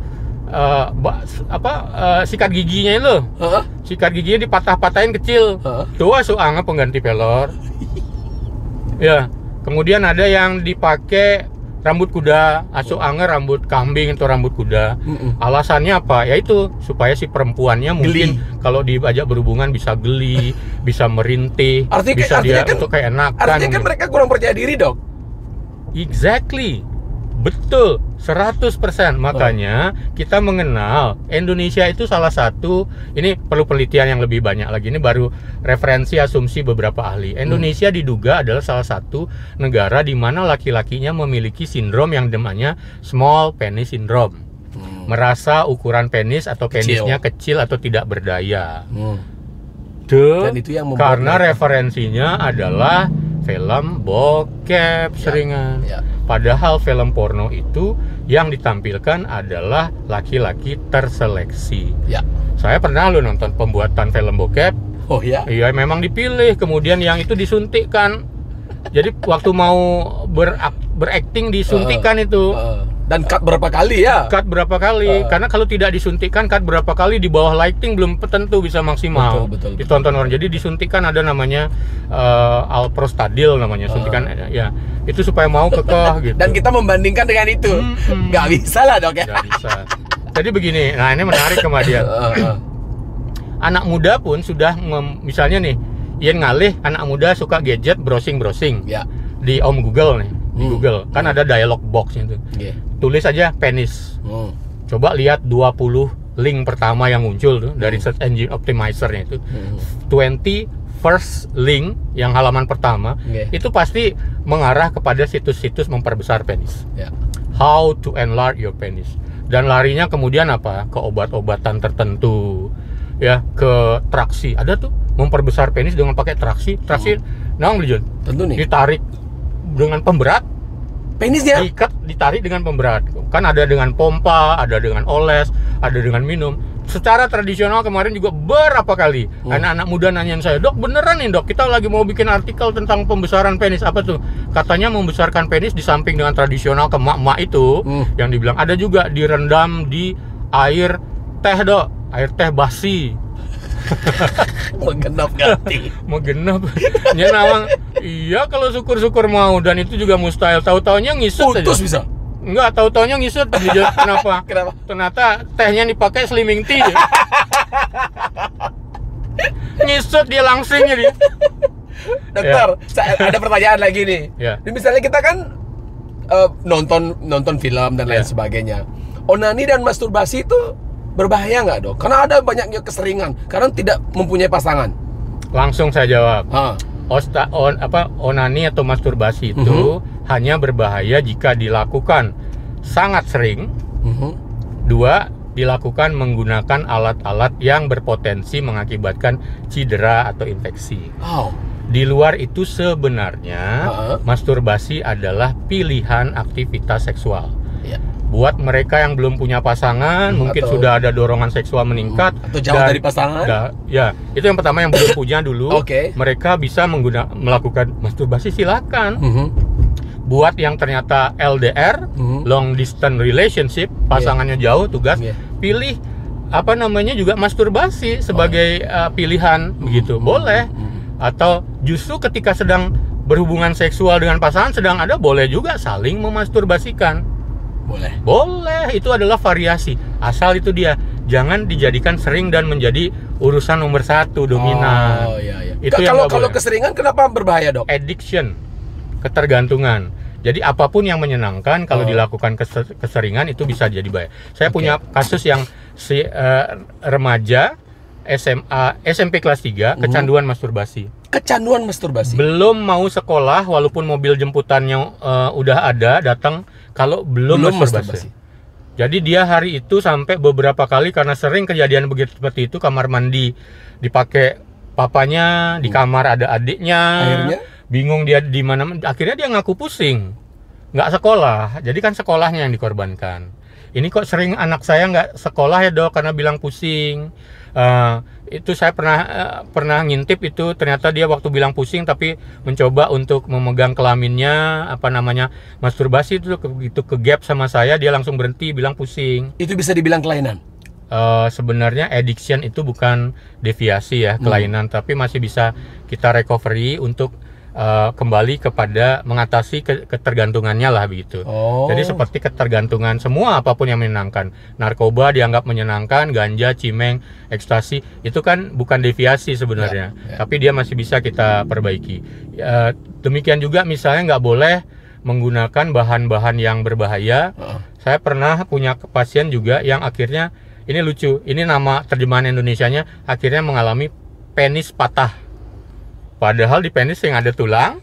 sikat giginya itu. Sikat giginya dipatah-patahin kecil. Tuh soalnya pengganti pelor. Ya, kemudian ada yang dipakai rambut kuda, asuangnya rambut kambing atau rambut kuda. Alasannya apa? Yaitu supaya si perempuannya mungkin kalau diajak berhubungan bisa geli, bisa merintih, bisa dia untuk keenakan. Artinya kan mereka kurang percaya diri, dok. Exactly. Betul, 100%. Makanya kita mengenal Indonesia itu salah satu, ini perlu penelitian yang lebih banyak lagi. Ini baru referensi asumsi beberapa ahli. Indonesia diduga adalah salah satu negara di mana laki-lakinya memiliki sindrom yang namanya small penis syndrome. Merasa ukuran penis atau penisnya kecil atau tidak berdaya. Dan itu yang karena referensinya adalah film bokep seringan. Padahal film porno itu yang ditampilkan adalah laki-laki terseleksi. Saya pernah nonton pembuatan film bokep. Iya, memang dipilih, kemudian yang itu disuntikkan. Jadi waktu mau berakting disuntikkan itu. Dan cut berapa kali ya? Cut berapa kali? Karena kalau tidak disuntikkan, cut berapa kali di bawah lighting belum tentu bisa maksimal. Betul. Ditonton orang. Jadi disuntikkan ada namanya alprostadil namanya, suntikan ya. Itu supaya mau kekeh gitu. Dan kita membandingkan dengan itu. Nggak bisa lah, dok ya. Nggak bisa. Jadi begini, nah ini menarik kemudian. Anak muda pun sudah misalnya nih, Yen ngalih anak muda suka gadget browsing Ya. di Om Google nih, di Google kan ada dialog box itu. Yeah. Tulis aja penis. Coba lihat 20 link pertama yang muncul tuh dari search engine optimizer-nya itu. 20 first link yang halaman pertama itu pasti mengarah kepada situs-situs memperbesar penis. Ya. How to enlarge your penis. Dan larinya kemudian apa? Ke obat-obatan tertentu. Ya, ke traksi. Ada tuh memperbesar penis dengan pakai traksi. Traksi naon Jun? Tentu nih. Ditarik dengan pemberat. Penisnya Ditarik dengan pemberat. Kan ada dengan pompa, ada dengan oles, ada dengan minum. Secara tradisional kemarin juga berapa kali anak-anak muda nanyain saya, "Dok, beneran nih dok, kita lagi mau bikin artikel tentang pembesaran penis." Apa tuh? Katanya membesarkan penis di samping dengan tradisional ke mak-mak itu, yang dibilang ada juga direndam di air teh dok, air teh basi. Menggenap ganti. Menggenap. Ya nawang. Iya kalau syukur-syukur mau, dan itu juga mustahil. Tahu-taunya ngisut Putus aja. bisa. Enggak, tahu-taunya ngisut. Kenapa? Kenapa? Ternyata tehnya dipakai slimming tea. Ngisut dia langsing jadi. Dokter, ada pertanyaan lagi nih. Ya. Ini misalnya kita kan nonton film dan lain sebagainya. Onani dan masturbasi itu berbahaya nggak dok? Karena ada banyak yang keseringan, karena tidak mempunyai pasangan. Langsung saya jawab. Ah. Onani atau masturbasi itu hanya berbahaya jika dilakukan sangat sering. Dua, dilakukan menggunakan alat-alat yang berpotensi mengakibatkan cedera atau infeksi. Di luar itu sebenarnya masturbasi adalah pilihan aktivitas seksual. Buat mereka yang belum punya pasangan, mungkin sudah ada dorongan seksual meningkat atau jauh dari pasangan. Ya, itu yang pertama yang belum punya dulu. Mereka bisa melakukan masturbasi, silakan. Buat yang ternyata LDR, long distance relationship, pasangannya jauh, tugas pilih juga masturbasi sebagai pilihan begitu. Boleh. Atau justru ketika sedang berhubungan seksual dengan pasangan sedang ada, boleh juga saling memasturbasikan. Boleh, itu adalah variasi. Asal itu dia jangan dijadikan sering dan menjadi urusan nomor satu dominan. Itu kalau keseringan kenapa berbahaya dok? Addiction, ketergantungan. Jadi apapun yang menyenangkan kalau dilakukan keseringan itu bisa jadi bahaya. Saya punya kasus yang remaja SMA SMP kelas 3 kecanduan masturbasi. Kecanduan masturbasi. Belum mau sekolah walaupun mobil jemputannya udah ada datang, kalau belum masturbasi. Jadi dia hari itu sampai beberapa kali karena sering kejadian begitu seperti itu, kamar mandi dipakai papanya, di kamar ada adiknya. Akhirnya bingung dia di mana, akhirnya dia ngaku pusing. Nggak sekolah. Jadi kan sekolahnya yang dikorbankan. Ini kok sering anak saya nggak sekolah ya dok karena bilang pusing. Itu saya pernah ngintip itu, ternyata dia waktu bilang pusing tapi mencoba untuk memegang kelaminnya, masturbasi itu begitu ke gap sama saya dia langsung berhenti bilang pusing. Itu bisa dibilang kelainan? Sebenarnya addiction itu bukan deviasi ya, kelainan, tapi masih bisa kita recovery untuk kembali kepada mengatasi ketergantungannya lah begitu. Jadi seperti ketergantungan semua apapun yang menyenangkan. Narkoba dianggap menyenangkan, ganja, cimeng, ekstasi itu kan bukan deviasi sebenarnya, tapi dia masih bisa kita perbaiki. Demikian juga misalnya nggak boleh menggunakan bahan-bahan yang berbahaya. Saya pernah punya pasien juga yang akhirnya, ini lucu, ini nama terjemahan Indonesianya, akhirnya mengalami penis patah. Padahal di penis yang ada tulang.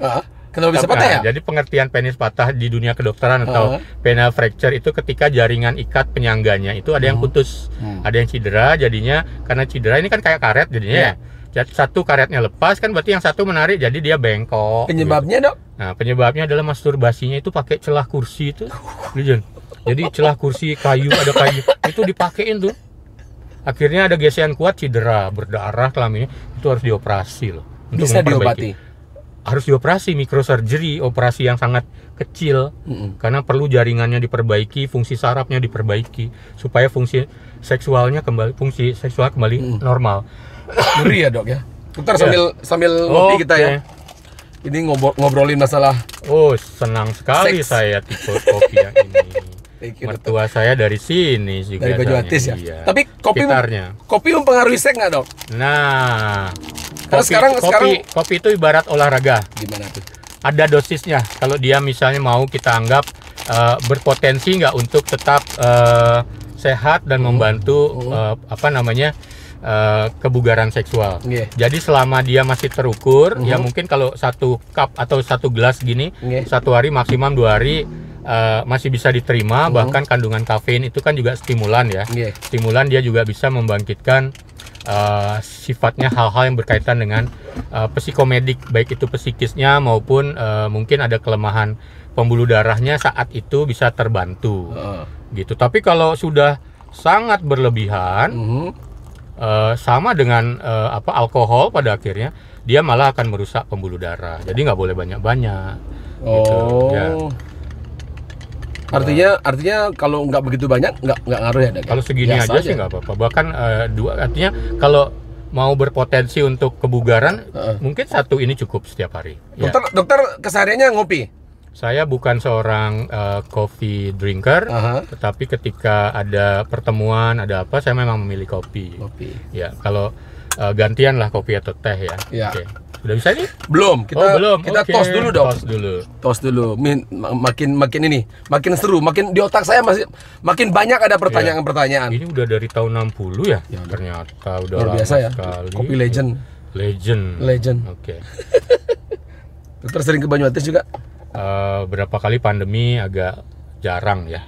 Kenapa bisa patah ya? Jadi pengertian penis patah di dunia kedokteran atau penile fracture itu ketika jaringan ikat penyangganya itu ada yang putus, ada yang cedera. Jadinya karena cedera ini kan kayak karet jadinya ya. Satu karetnya lepas kan berarti yang satu menarik, jadi dia bengkok. Penyebabnya dok? Nah penyebabnya adalah masturbasinya itu pakai celah kursi itu, jadi celah kursi kayu, ada kayu itu dipakein tuh. Akhirnya ada gesekan kuat, cedera, berdarah kelaminnya, itu harus dioperasi loh. Bisa diobati? Harus dioperasi, microsurgery, operasi yang sangat kecil, karena perlu jaringannya diperbaiki, fungsi sarafnya diperbaiki supaya fungsi seksual kembali normal. Ngeri ya dok ya. Bentar sambil ngopi kita ya. Ini ngobrolin masalah. Senang sekali saya tipe kopi yang ini. Mertua saya dari sini juga. Dari Banyuatis ya. Iya. Tapi kopi mempengaruhi seks nggak dok? Nah, Karena sekarang kopi itu ibarat olahraga. gimana tuh? Ada dosisnya. Kalau dia misalnya mau kita anggap berpotensi nggak untuk tetap sehat dan membantu kebugaran seksual. Yeah. Jadi selama dia masih terukur, ya mungkin kalau 1 cup atau 1 gelas gini, 1 hari maksimum 2 hari masih bisa diterima. Bahkan kandungan kafein itu kan juga stimulan ya. Yeah. Stimulan dia juga bisa membangkitkan sifatnya hal-hal yang berkaitan dengan psikomedik, baik itu psikisnya maupun mungkin ada kelemahan pembuluh darahnya saat itu bisa terbantu. Gitu. Tapi kalau sudah sangat berlebihan, sama dengan alkohol, pada akhirnya dia malah akan merusak pembuluh darah. Jadi nggak boleh banyak-banyak. Gitu. Ya. Artinya kalau nggak begitu banyak nggak ngaruh ya, Dok? Kalau segini Biasa aja sih nggak apa-apa. Bahkan artinya kalau mau berpotensi untuk kebugaran, mungkin 1 ini cukup setiap hari. Ya. Dokter kesehariannya ngopi. Saya bukan seorang coffee drinker, tetapi ketika ada pertemuan, ada apa, saya memang memilih kopi. Ya, kalau gantian lah kopi atau teh ya. Ya. Oke. Udah bisa nih? Belum. Belum. Kita Oke. tos dulu, Dok. Tos dulu. Makin seru, makin di otak saya makin banyak ada pertanyaan-pertanyaan. Ini udah dari tahun 60 ya? Ternyata udah Luar lama biasa ya. sekali. Kopi legend. Legend. Oke. Dokter sering ke Banyuatis juga? Berapa kali pandemi agak jarang ya.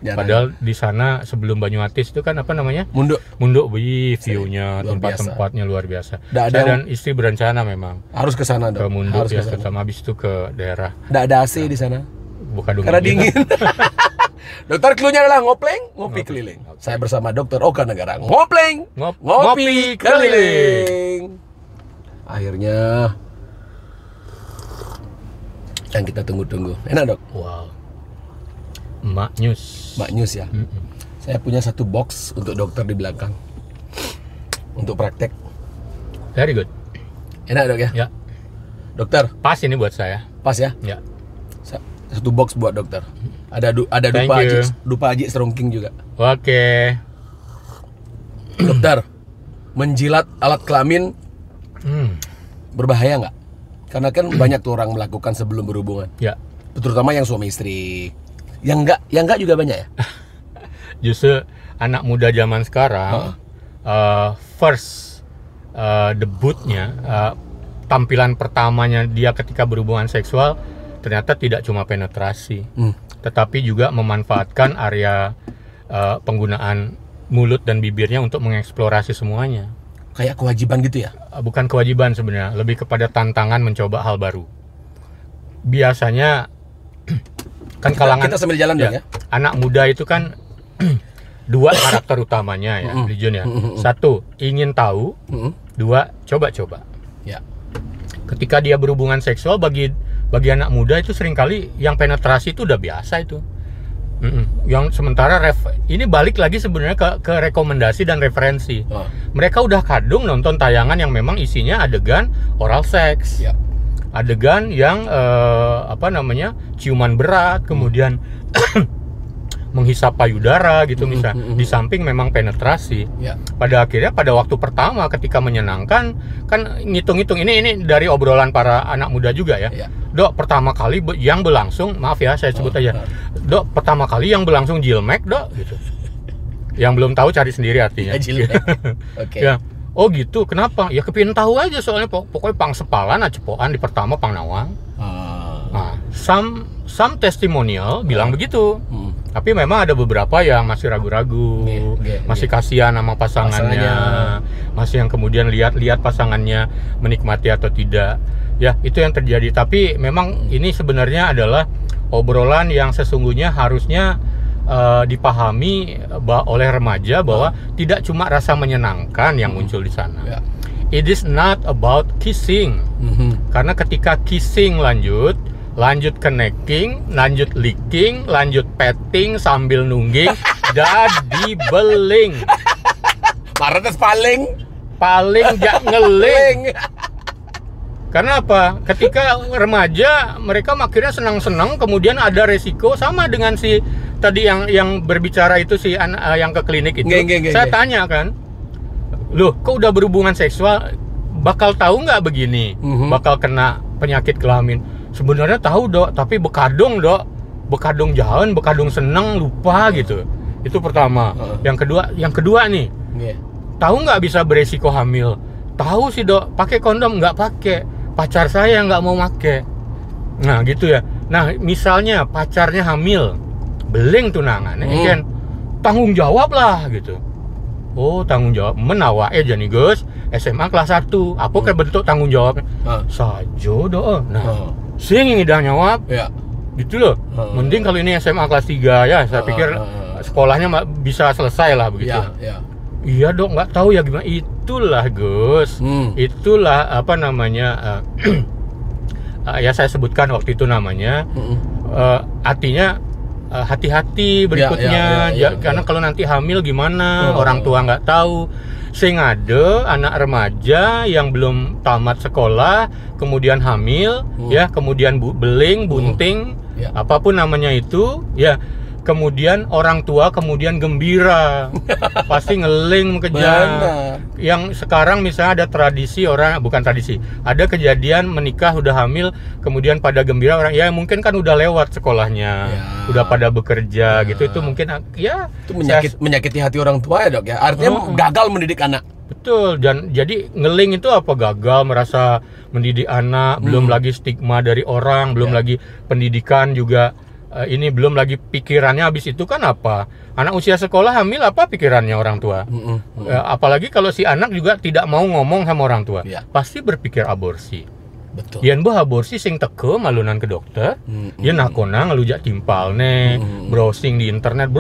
Padahal di sana sebelum Banyuatis itu kan apa namanya? Munduk, view-nya, tempat-tempatnya luar biasa. Saya dan istri berencana memang harus ke sana, Dok. ke Munduk ya, sama habis itu ke daerah. Nggak ada AC di sana. Bukan Karena dingin. Dokter, cluenya adalah ngopi keliling. Saya bersama Dokter Oka Negara. Ngopi keliling. Akhirnya yang kita tunggu-tunggu. Enak, Dok? Wow. Mak News ya. Saya punya 1 box untuk dokter di belakang untuk praktek. Very good. Enak, Dok ya? Ya. Dokter, Pas ini buat saya. pas ya? Ya. 1 box buat dokter. Ada dupa Haji Serongking juga. Oke. Dokter, menjilat alat kelamin berbahaya nggak? Karena kan banyak tuh orang melakukan sebelum berhubungan. Ya. Terutama yang suami istri. Yang enggak juga banyak ya? Justru anak muda zaman sekarang first debutnya, tampilan pertamanya dia ketika berhubungan seksual ternyata tidak cuma penetrasi, tetapi juga memanfaatkan area penggunaan mulut dan bibirnya untuk mengeksplorasi semuanya. Kayak kewajiban gitu ya? Bukan kewajiban sebenarnya, lebih kepada tantangan mencoba hal baru. Biasanya kan kalangan kita sambil jalan dong ya. Anak muda itu kan 2 karakter utamanya ya, Jun ya. 1, ingin tahu. 2, coba-coba. Ya. Ketika dia berhubungan seksual, bagi anak muda itu seringkali yang penetrasi itu udah biasa itu. Yang sementara ini balik lagi sebenarnya ke rekomendasi dan referensi. Mereka udah kadung nonton tayangan yang memang isinya adegan oral seks. Adegan yang ciuman berat, kemudian menghisap payudara gitu misalnya. Di samping memang penetrasi. Pada akhirnya pada waktu pertama ketika menyenangkan, kan ngitung-ngitung ini dari obrolan para anak muda juga ya. Dok, pertama kali yang berlangsung, maaf ya saya sebut aja. Dok, pertama kali yang berlangsung jilmek, Dok, gitu. Yang belum tahu cari sendiri artinya. Oke. Ya. Oh gitu, kenapa? Ya kepingin tahu aja soalnya pokoknya pang sepalan, cepoan di pertama pang nawang. Nah, some testimonial bilang begitu. Tapi memang ada beberapa yang masih ragu-ragu, masih kasihan sama pasangannya, masih yang kemudian lihat pasangannya menikmati atau tidak. Ya, itu yang terjadi. Tapi memang ini sebenarnya adalah obrolan yang sesungguhnya harusnya dipahami oleh remaja bahwa tidak cuma rasa menyenangkan yang muncul di sana. It is not about kissing. Karena ketika kissing lanjut ke necking, lanjut licking, lanjut petting sambil nungging, jadi beling. Parates paling jak ngeling. Karena apa? Ketika remaja mereka akhirnya senang-senang, kemudian ada resiko sama dengan si tadi yang berbicara itu si yang ke klinik itu. Saya tanya kan, loh kok udah berhubungan seksual bakal tahu nggak begini, bakal kena penyakit kelamin. Sebenarnya tahu dok, tapi bekadung dok, bekadung jalan, bekadung seneng lupa gitu. Itu pertama. Yang kedua nih, tahu nggak bisa beresiko hamil? Tahu sih dok, pakai kondom nggak pakai. Pacar saya nggak mau pakai. Nah gitu ya. Nah misalnya pacarnya hamil, beling tunangan, kan tanggung jawab lah gitu. Oh tanggung jawab, menawa aja nih Gus, SMA kelas 1, apa kayak bentuk tanggung jawabnya? Sajo dok. Nah, sing ngidang jawab, gitu loh. Mending kalau ini SMA kelas 3 ya, saya pikir sekolahnya bisa selesai lah begitu. Iya dok, nggak tahu ya gimana. Itulah Gus, itulah apa namanya? Ya saya sebutkan waktu itu namanya. Artinya hati-hati berikutnya, karena kalau nanti hamil gimana, orang tua nggak tahu. Sing ada anak remaja yang belum tamat sekolah, kemudian hamil, ya, kemudian beling, bunting, apapun namanya itu, ya. Kemudian orang tua kemudian gembira, pasti ngeling kejar. Yang sekarang misalnya ada tradisi bukan tradisi, ada kejadian menikah udah hamil, kemudian pada gembira orang, ya mungkin kan udah lewat sekolahnya, udah pada bekerja gitu, itu mungkin ya itu menyakiti hati orang tua ya dok ya, artinya gagal mendidik anak. Betul, dan jadi ngeling itu apa, gagal merasa mendidik anak, belum lagi stigma dari orang, belum lagi pendidikan juga. Ini belum lagi pikirannya habis itu kan apa, anak usia sekolah hamil apa pikirannya orang tua. Apalagi kalau si anak juga tidak mau ngomong sama orang tua, pasti berpikir aborsi. Betul. Yen bah aborsi sing teke malunan ke dokter, yen nakona ngelujak timpal nih, browsing di internet,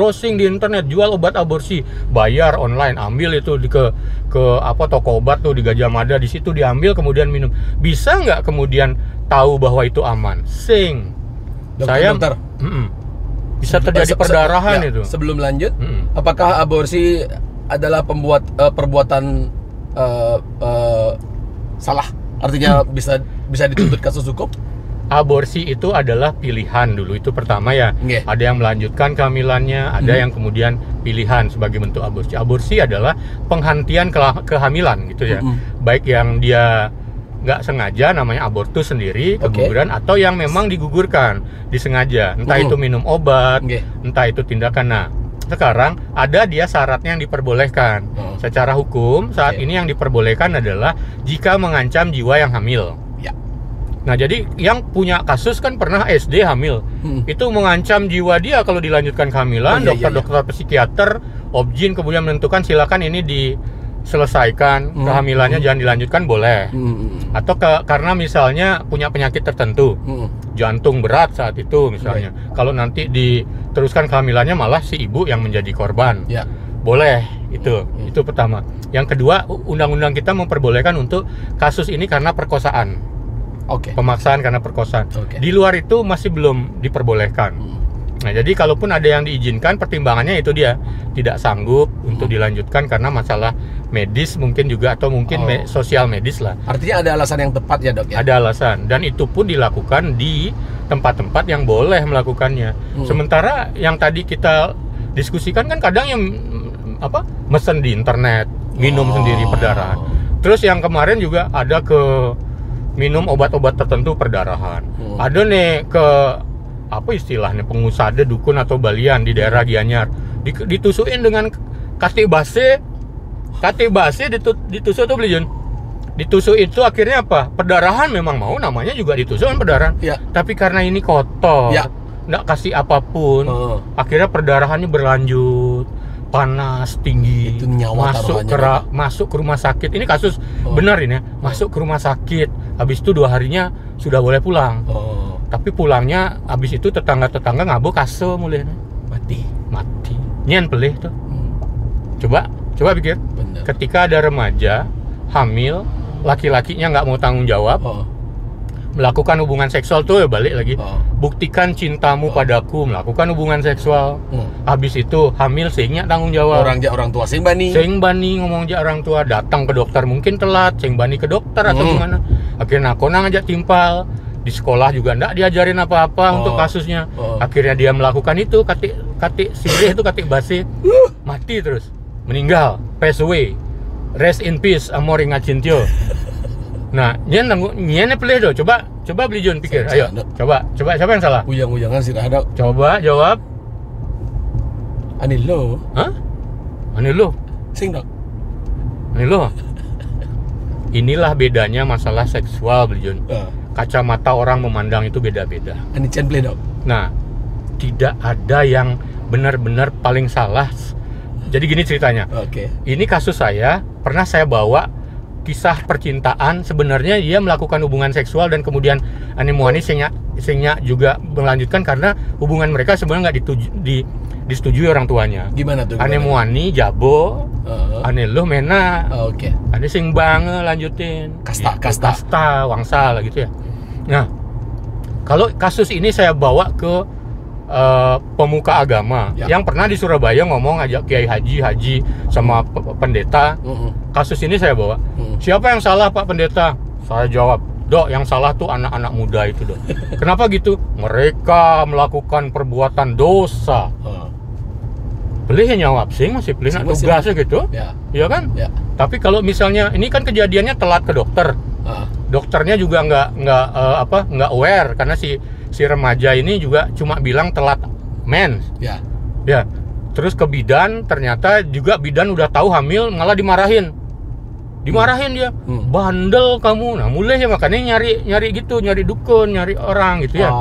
jual obat aborsi, bayar online, ambil itu ke apa toko obat tuh di Gajah Mada, di situ diambil kemudian minum. Bisa nggak kemudian tahu bahwa itu aman? Dokter. Bisa terjadi perdarahan itu. Sebelum lanjut, apakah aborsi adalah perbuatan salah? Artinya bisa dituntut kasus hukum? Aborsi itu adalah pilihan dulu, itu pertama ya. Ada yang melanjutkan kehamilannya, ada yang kemudian pilihan sebagai bentuk aborsi. Aborsi adalah penghentian kehamilan gitu ya. Baik yang dia nggak sengaja namanya abortus sendiri, keguguran, atau yang memang digugurkan disengaja, entah itu minum obat, entah itu tindakan. Nah sekarang ada dia syaratnya yang diperbolehkan secara hukum saat ini. Yang diperbolehkan adalah jika mengancam jiwa yang hamil. Nah jadi yang punya kasus kan pernah SD hamil, itu mengancam jiwa dia kalau dilanjutkan kehamilan. Dokter psikiater Objin kemudian menentukan silakan ini diselesaikan kehamilannya, jangan dilanjutkan boleh. Atau karena misalnya punya penyakit tertentu, jantung berat saat itu misalnya, kalau nanti diteruskan kehamilannya malah si ibu yang menjadi korban, boleh. Itu pertama. Yang kedua, undang-undang kita memperbolehkan untuk kasus ini karena perkosaan, pemaksaan karena perkosaan. Di luar itu masih belum diperbolehkan. Nah jadi kalaupun ada yang diizinkan, pertimbangannya itu dia tidak sanggup untuk dilanjutkan karena masalah medis mungkin juga, atau mungkin sosial medis lah. Artinya ada alasan yang tepat ya dok ya? Ada alasan, dan itu pun dilakukan di tempat-tempat yang boleh melakukannya. Sementara yang tadi kita diskusikan kan kadang yang mesen di internet, minum sendiri perdarahan. Terus yang kemarin juga ada minum obat-obat tertentu perdarahan. Ada nih apa istilahnya, pengusaha dukun atau balian di daerah Gianyar, ditusukin dengan kate base ditusuk tuh beli Jun. Ditusuk itu akhirnya apa? Perdarahan, memang mau namanya juga ditusuk kan perdarahan. Tapi karena ini kotor, nggak kasih apapun, akhirnya perdarahannya berlanjut, panas tinggi, itu nyawa masuk ke rumah sakit. Ini kasus benar ini, masuk ke rumah sakit, habis itu 2 harinya sudah boleh pulang. Tapi pulangnya habis itu tetangga-tetangga ngabuk kaso mulai mati. Nyen pelih tuh. Coba pikir. Bener. Ketika ada remaja hamil, laki-lakinya nggak mau tanggung jawab, melakukan hubungan seksual tuh, balik lagi. Buktikan cintamu padaku, melakukan hubungan seksual. Habis itu hamil, sehingga tanggung jawab. Orang tua sing bani ngomong aja orang tua, datang ke dokter mungkin telat, sing bani ke dokter atau gimana. Akhirnya nakona ngajak timpal. Di sekolah juga enggak diajarin apa-apa untuk kasusnya. Akhirnya dia melakukan itu, katik sirih itu, katik basi, mati terus, meninggal, pass away, rest in peace, Amoring Ngacintyo. Nah, nyen pilih do. Coba beli John pikir. Ayo. Coba siapa yang salah? Ujang-ujangan sih dah. Coba jawab. Ani lo. Hah? Ani lo. Sing dok. Ani lo. Inilah bedanya masalah seksual, beli John. Kacamata orang memandang itu beda-beda. Ani Chen play dok. Nah, tidak ada yang benar-benar paling salah. Jadi gini ceritanya. Oke. Ini kasus saya, pernah saya bawa kisah percintaan. Sebenarnya dia melakukan hubungan seksual dan kemudian anemuani sehingga juga melanjutkan karena hubungan mereka sebenarnya nggak disetujui orang tuanya. Gimana tuh? Anemuani jabo, ane lo mena. Oke. Ane sing bange lanjutin. Kasta, wangsa lah gitu ya. Nah, kalau kasus ini saya bawa ke pemuka agama yang pernah di Surabaya ngomong ajak kiai haji sama pendeta. Kasus ini saya bawa. Siapa yang salah Pak Pendeta? Saya jawab, Dok, yang salah tuh anak-anak muda itu, Dok. Kenapa gitu? Mereka melakukan perbuatan dosa. Pilih yang jawab sih, masih pilih nak tugasnya gitu. Iya kan? Ya. Tapi kalau misalnya ini kan kejadiannya telat ke dokter. Dokternya juga nggak aware karena si remaja ini juga cuma bilang telat mens. Ya. Terus ke bidan, ternyata juga bidan udah tahu hamil, malah dimarahin dia. Bandel kamu. Nah, mulai ya makanya nyari gitu, nyari dukun, nyari orang gitu ya.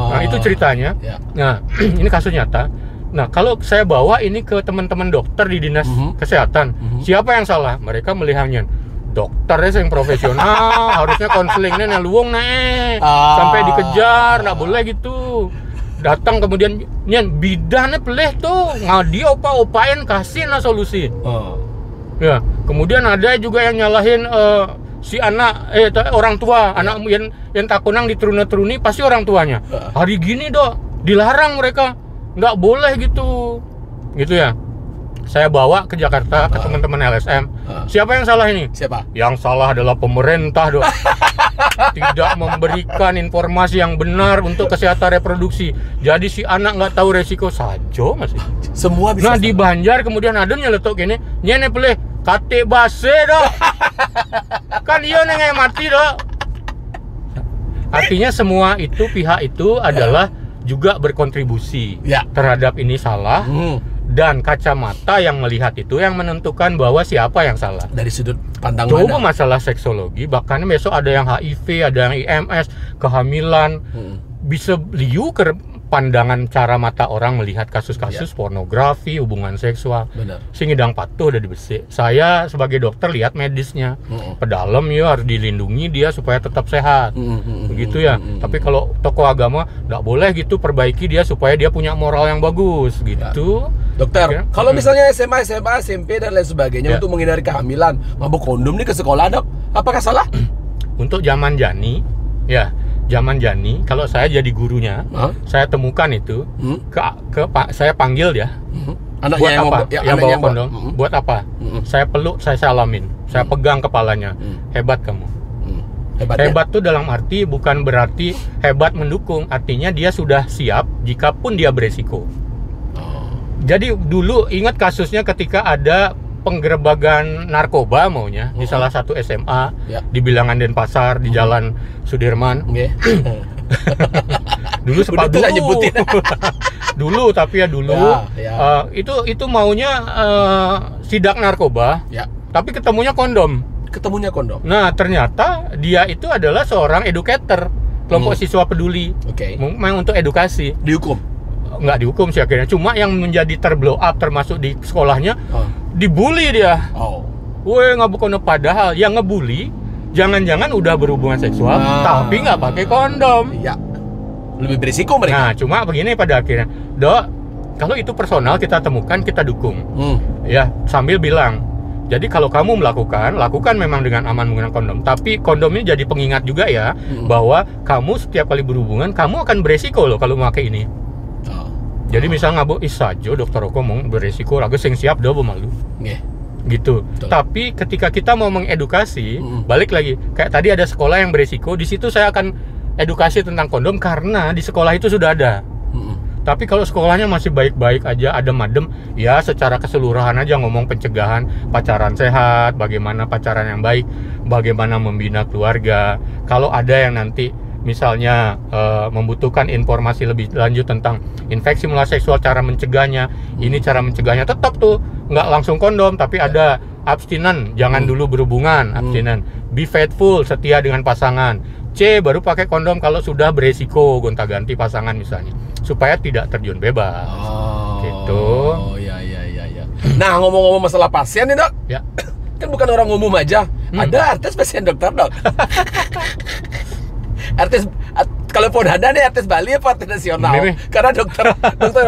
Nah, itu ceritanya. Nah, ini kasus nyata. Nah, kalau saya bawa ini ke teman-teman dokter di dinas kesehatan, siapa yang salah? Mereka melihatnya dokternya yang profesional, harusnya konselingnya luwung sampai dikejar, nggak boleh gitu. Datang kemudian bidannya pelih tuh, ngadi opain kasih lah solusi. Ya, kemudian ada juga yang nyalahin si anak orang tua, anak yang takunang diturun-turuni pasti orang tuanya. Hari gini Dok, dilarang mereka, nggak boleh gitu ya. Saya bawa ke Jakarta ke teman-teman LSM. Siapa yang salah ini? Siapa? Yang salah adalah pemerintah, Dok. Tidak memberikan informasi yang benar untuk kesehatan reproduksi. Jadi si anak nggak tahu resiko saja masih. Semua bisa. Nah, di Banjar kemudian ada nyeletuk gini, nyene pelih kate base, Dok. Kan iya nengay mati, Dok. Artinya semua itu pihak itu adalah juga berkontribusi terhadap ini salah. Dan kacamata yang melihat itu yang menentukan bahwa siapa yang salah. Dari sudut pandang coba mana? Masalah seksologi, bahkan besok ada yang HIV, ada yang IMS, kehamilan. Bisa liu ke pandangan cara mata orang melihat kasus-kasus pornografi, hubungan seksual. Singidang patuh udah dibesik. Saya sebagai dokter lihat medisnya. Pedalam ya harus dilindungi dia supaya tetap sehat. Begitu ya. Tapi kalau tokoh agama nggak boleh gitu, perbaiki dia supaya dia punya moral yang bagus gitu. Dokter, kalau misalnya SMA, SMP dan lain sebagainya untuk menghindari kehamilan, mabuk kondom nih ke sekolah, Dok, apakah salah? Untuk zaman Jani, kalau saya jadi gurunya, saya temukan itu, saya panggil dia. Anaknya buat apa? Yang bawa kondom. Buat apa? Saya peluk, saya salamin, saya pegang kepalanya. Hebat kamu. Hebat tuh dalam arti bukan berarti hebat mendukung, artinya dia sudah siap jikapun dia beresiko. Jadi dulu ingat kasusnya ketika ada penggerebakan narkoba maunya di salah satu SMA di Bilangan Denpasar di Jalan Sudirman. Dulu itu maunya sidak narkoba, tapi ketemunya kondom. Nah, ternyata dia itu adalah seorang educator kelompok siswa peduli, memang untuk edukasi. Dihukum? Nggak dihukum sih akhirnya, cuma yang menjadi terblow up termasuk di sekolahnya, dibully dia. Woi, nggak bukan, padahal yang ngebully jangan-jangan udah berhubungan seksual tapi nggak pakai kondom. Lebih berisiko mereka. Nah, cuma begini pada akhirnya, Dok, kalau itu personal kita temukan, kita dukung. Ya, sambil bilang, jadi kalau kamu lakukan memang dengan aman menggunakan kondom. Tapi kondomnya jadi pengingat juga ya, bahwa kamu setiap kali berhubungan, kamu akan beresiko loh kalau memakai ini. Jadi misal ngabuk saja dokter Roko mau beresiko, raga sing siap dah malu. Gitu. Betul. Tapi ketika kita mau mengedukasi, balik lagi, kayak tadi ada sekolah yang beresiko, di situ saya akan edukasi tentang kondom karena di sekolah itu sudah ada. Tapi kalau sekolahnya masih baik-baik aja, adem-adem, ya secara keseluruhan aja ngomong pencegahan pacaran sehat, bagaimana pacaran yang baik, bagaimana membina keluarga. Kalau ada yang nanti misalnya membutuhkan informasi lebih lanjut tentang infeksi menular seksual, cara mencegahnya, ini cara mencegahnya, tetap tuh nggak langsung kondom, tapi ada abstinen, jangan dulu berhubungan, abstinen. Be faithful, setia dengan pasangan. C, baru pakai kondom kalau sudah beresiko gonta-ganti pasangan misalnya, supaya tidak terjun bebas. Gitu. Oh, ya. Nah, ngomong-ngomong masalah pasien nih, Dok. Ya. Kan bukan orang umum aja. Ada artis pasien dokter, Dok. Artis, kalau pun ada nih artis Bali apa artis nasional? Ini. Karena dokter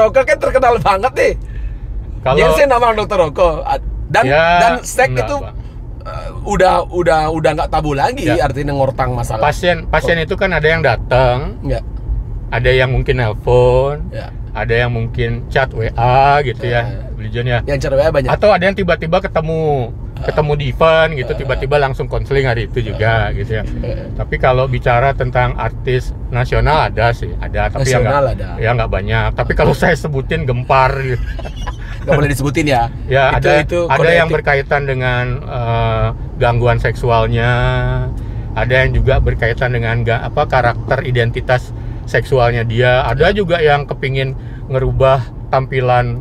Roko kan terkenal banget nih. Kalau Jadi saya nama dokter Roko dan ya, dan seks itu Pak. udah nggak tabu lagi, Ya. artinya ngortang masalah. Pasien itu kan ada yang datang, Ya. ada yang mungkin nelpon, Ya. ada yang mungkin chat WA gitu ya, Blijon ya. Yang cara banyak. Atau ada yang tiba-tiba ketemu di event gitu, tiba-tiba langsung konseling hari itu juga gitu ya. Tapi kalau bicara tentang artis nasional ada sih, ada, tapi Nasional ada. ya nggak banyak. Tapi kalau saya sebutin gempar gitu. Nggak boleh disebutin ya. Ya, ada kode yang etik. berkaitan dengan gangguan seksualnya, ada yang juga berkaitan dengan karakter identitas seksualnya dia, ada juga yang kepingin ngerubah tampilan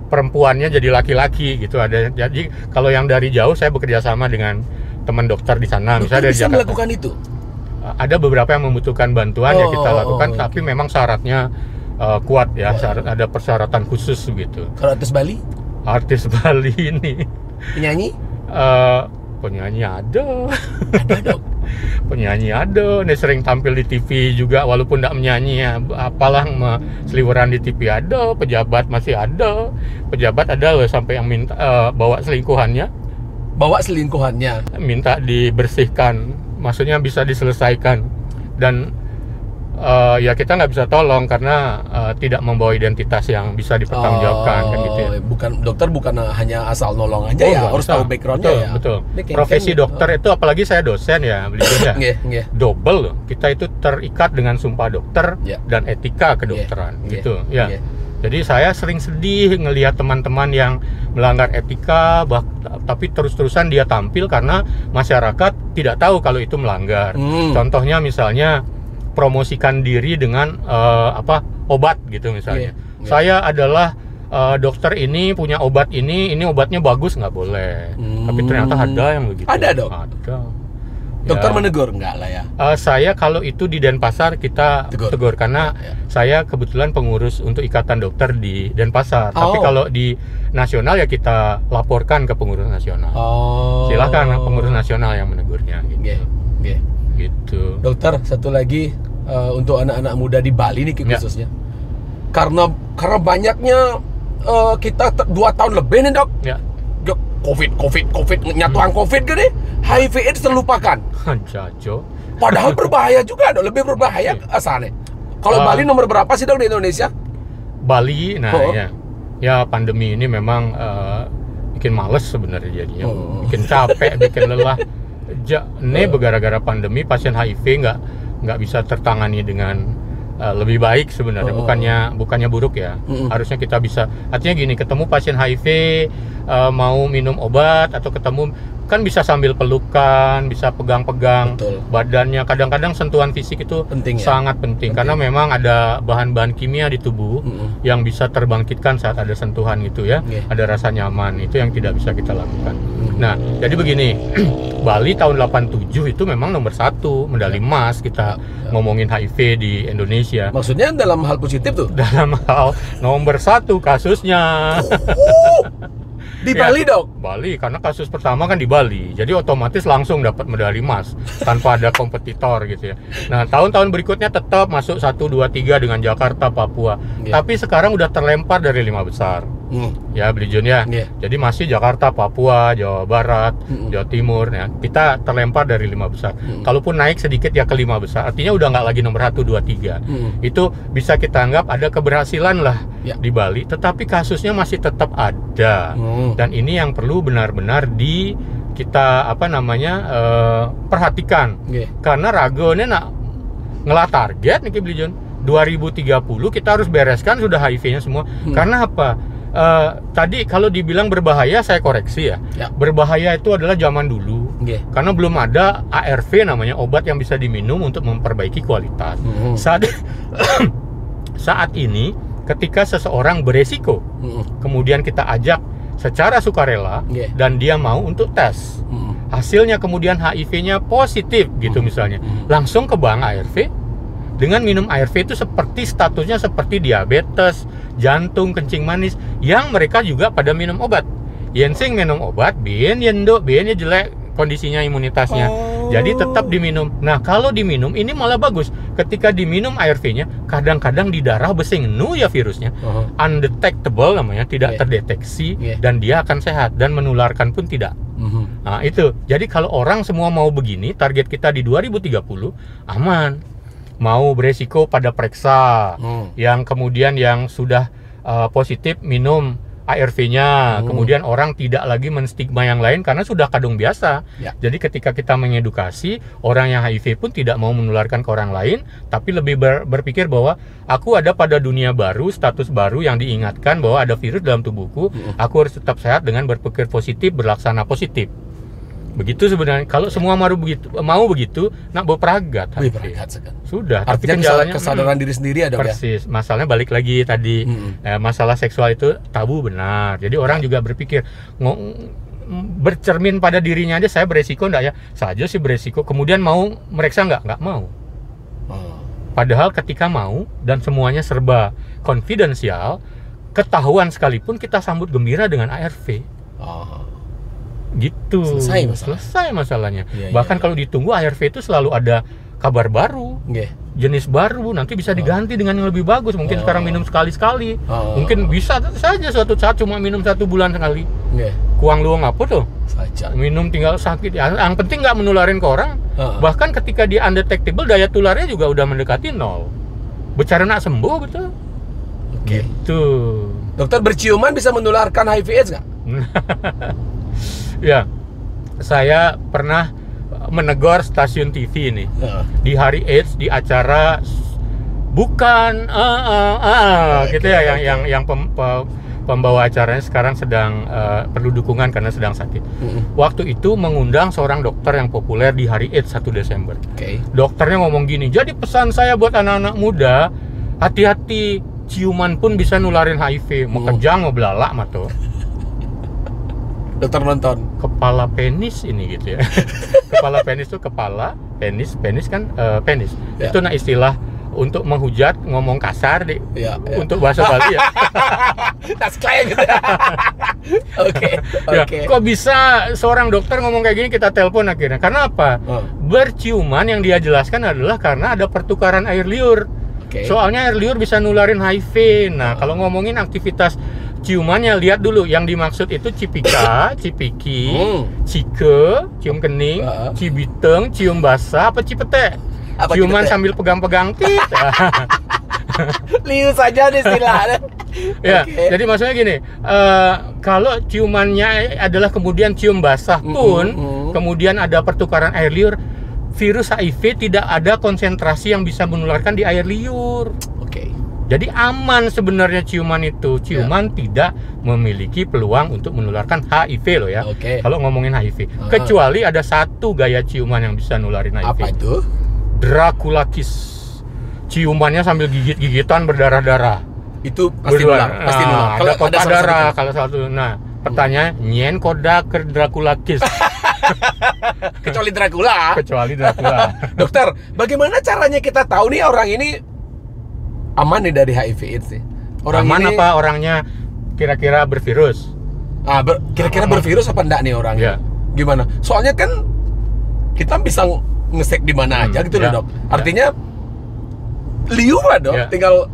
perempuannya jadi laki-laki gitu. Ada. Jadi kalau yang dari jauh, saya bekerja sama dengan teman dokter di sana, Dokter misalnya dari bisa Jakarta. melakukan itu. Ada beberapa yang membutuhkan bantuan ya kita lakukan, oke. tapi memang syaratnya kuat ya, ada persyaratan khusus begitu. Kalau artis Bali, Artis Bali ini penyanyi penyanyi ada, Dok. penyanyi ada, nih sering tampil di TV juga walaupun tidak menyanyi ya, apalah seliweran di TV ada, pejabat masih ada, pejabat ada loh sampai yang minta bawa selingkuhannya, minta dibersihkan, maksudnya bisa diselesaikan, dan ya kita nggak bisa tolong karena tidak membawa identitas yang bisa dipertanggungjawabkan kan gitu ya. Dokter bukan hanya asal nolong aja ya, nggak harus bisa. tahu backgroundnya ya. Betul. Ini kayak- Profesi kayak- dokter itu, apalagi saya dosen ya, beliau ya. Nggih. Double loh. Kita itu terikat dengan sumpah dokter Ya. dan etika kedokteran Nggih. gitu ya. Nggih. Jadi saya sering sedih ngelihat teman-teman yang melanggar etika, tapi terus-terusan dia tampil karena masyarakat tidak tahu kalau itu melanggar. Contohnya misalnya promosikan diri dengan obat gitu misalnya. Iya. Saya adalah dokter ini punya obat ini obatnya bagus, nggak boleh. Tapi ternyata ada yang begitu. Ada, Dok? Ada. Dokter Ya. menegur enggak lah ya? Saya kalau itu di Denpasar kita tegur karena Ya. saya kebetulan pengurus untuk Ikatan Dokter di Denpasar. Tapi Oh. kalau di nasional ya kita laporkan ke pengurus nasional. Oh. Silakan pengurus nasional yang menegurnya. Gitu. Nggih. Gitu. Dokter, satu lagi untuk anak-anak muda di Bali nih Ya. khususnya. Karena banyaknya kita 2 tahun lebih nih, Dok. Ya. COVID nyatuan COVID gini, HIV/AIDS terlupakan. Jajo. Padahal berbahaya juga, Dok. Lebih berbahaya asalnya. Kalau Bali nomor berapa sih, Dok, di Indonesia? Bali, nah Oh. ya pandemi ini memang bikin males sebenarnya jadinya, Oh. bikin capek, bikin lelah. Ini gara-gara pandemi pasien HIV nggak bisa tertangani dengan lebih baik sebenarnya, bukannya buruk ya. Harusnya kita bisa, artinya gini, ketemu pasien HIV mau minum obat atau ketemu kan bisa sambil pelukan, bisa pegang-pegang Betul. badannya. Kadang-kadang sentuhan fisik itu Penting ya? sangat penting karena memang ada bahan-bahan kimia di tubuh yang bisa terbangkitkan saat ada sentuhan gitu ya. Oke. Ada rasa nyaman, itu yang tidak bisa kita lakukan. Nah, jadi begini, Bali tahun 87 itu memang nomor 1 medali emas kita ngomongin HIV di Indonesia. Maksudnya dalam hal positif tuh? Dalam hal nomor 1 kasusnya. Di Ya, Bali, Dok? Bali, karena kasus pertama kan di Bali, jadi otomatis langsung dapat medali emas tanpa ada kompetitor gitu ya. Nah, tahun-tahun berikutnya tetap masuk 1, 2, 3 dengan Jakarta, Papua. Yeah. Tapi sekarang udah terlempar dari 5 besar. Ya, Blijon ya. Yeah. Jadi masih Jakarta, Papua, Jawa Barat, Jawa Timur. Ya, kita terlempar dari 5 besar. Kalaupun naik sedikit ya ke 5 besar, artinya udah nggak lagi nomor 1, 2, 3. Itu bisa kita anggap ada keberhasilan lah Ya. di Bali. Tetapi kasusnya masih tetap ada. Dan ini yang perlu benar-benar kita perhatikan. Nggih. Karena ragonya nak ngelah target nih Blijon. 2030 kita harus bereskan sudah HIV-nya semua. Karena apa? Tadi kalau dibilang berbahaya, saya koreksi ya. Berbahaya itu adalah zaman dulu. Karena belum ada ARV namanya, obat yang bisa diminum untuk memperbaiki kualitas. Saat ini ketika seseorang beresiko, kemudian kita ajak secara sukarela dan dia mau untuk tes, hasilnya kemudian HIV-nya positif gitu misalnya, langsung ke bank ARV. Dengan minum ARV itu seperti statusnya seperti diabetes, jantung, kencing manis, yang mereka juga pada minum obat. Yensing minum obat, bien yendo, biennya jelek kondisinya imunitasnya. Jadi tetap diminum. Nah, kalau diminum ini malah bagus. Ketika diminum ARV-nya, kadang-kadang di darah besing ya virusnya. Undetectable namanya, tidak terdeteksi, dan dia akan sehat dan menularkan pun tidak. Nah, itu. Jadi kalau orang semua mau begini, target kita di 2030 aman. Mau beresiko pada periksa, yang kemudian yang sudah positif minum ARV-nya, kemudian orang tidak lagi menstigma yang lain karena sudah kadung biasa. Jadi ketika kita mengedukasi, orang yang HIV pun tidak mau menularkan ke orang lain, tapi lebih berpikir bahwa aku ada pada dunia baru, status baru yang diingatkan bahwa ada virus dalam tubuhku, aku harus tetap sehat dengan berpikir positif, berlaksana positif. Begitu sebenarnya. Kalau semua mau begitu, nak berperagat. Sudah. Artinya tapi kesadaran diri sendiri ada. Persis. Masalahnya balik lagi tadi, masalah seksual itu tabu benar. Jadi orang juga berpikir bercermin pada dirinya aja, saya beresiko enggak ya? Saja sih beresiko. Kemudian mau meriksa enggak mau. Padahal ketika mau dan semuanya serba konfidensial, ketahuan sekalipun kita sambut gembira dengan ARV. Gitu. Selesai masalahnya. Bahkan kalau ditunggu ARV itu selalu ada kabar baru, jenis baru, nanti bisa diganti dengan yang lebih bagus. Mungkin sekarang minum sekali-sekali, mungkin bisa saja suatu saat cuma minum 1 bulan sekali. Kuang luang apa tuh? Minum tinggal sakit. Yang penting nggak menularin ke orang. Bahkan ketika dia undetectable, daya tularnya juga udah mendekati 0. Bicara nak sembuh betul. Gitu. Dokter, berciuman bisa menularkan HIV/AIDS nggak? Ya, saya pernah menegur stasiun TV ini di hari AIDS di acara bukan gitu ya, yang pembawa acaranya sekarang sedang perlu dukungan karena sedang sakit. Waktu itu mengundang seorang dokter yang populer di hari AIDS 1 Desember. Dokternya ngomong gini, jadi pesan saya buat anak-anak muda, hati-hati, ciuman pun bisa nularin HIV. Mau kejang, mau belalak mah tuh. Dokter nonton kepala penis ini gitu ya. Kepala penis itu kepala, penis kan penis. Itu nah istilah untuk menghujat, ngomong kasar untuk bahasa Bali ya. Tas klaim gitu. Oke. Kok bisa seorang dokter ngomong kayak gini, kita telepon akhirnya. Karena apa? Berciuman yang dia jelaskan adalah karena ada pertukaran air liur. Soalnya air liur bisa nularin HIV. Nah, kalau ngomongin aktivitas ciumannya, lihat dulu yang dimaksud itu cipika, cipiki, cike, cium kening, cibiteng, cium basah, apa cipete? Ciuman cipete? Sambil pegang-pegang tit. Liu saja nih istilahnya. Jadi maksudnya gini, kalau ciumannya adalah kemudian cium basah pun, kemudian ada pertukaran air liur, virus HIV tidak ada konsentrasi yang bisa menularkan di air liur. Jadi aman sebenarnya ciuman itu. Ciuman tidak memiliki peluang untuk menularkan HIV loh ya. Kalau ngomongin HIV. Kecuali ada satu gaya ciuman yang bisa nularin HIV. Apa itu? Dracula kiss. Ciumannya sambil gigit-gigitan berdarah-darah. Itu pasti nular. Kalau ada darah kalau satu. Nah, pertanyaan nyen kodak ke Dracula kiss. Kecuali Dracula. Dokter, bagaimana caranya kita tahu nih orang ini aman nih dari HIV/AIDS nih? Aman ini... apa orangnya kira-kira bervirus? Kira-kira bervirus apa enggak nih orangnya? Gimana? Soalnya kan kita bisa ngesek di mana aja gitu loh, Dok. Artinya liur Dok, tinggal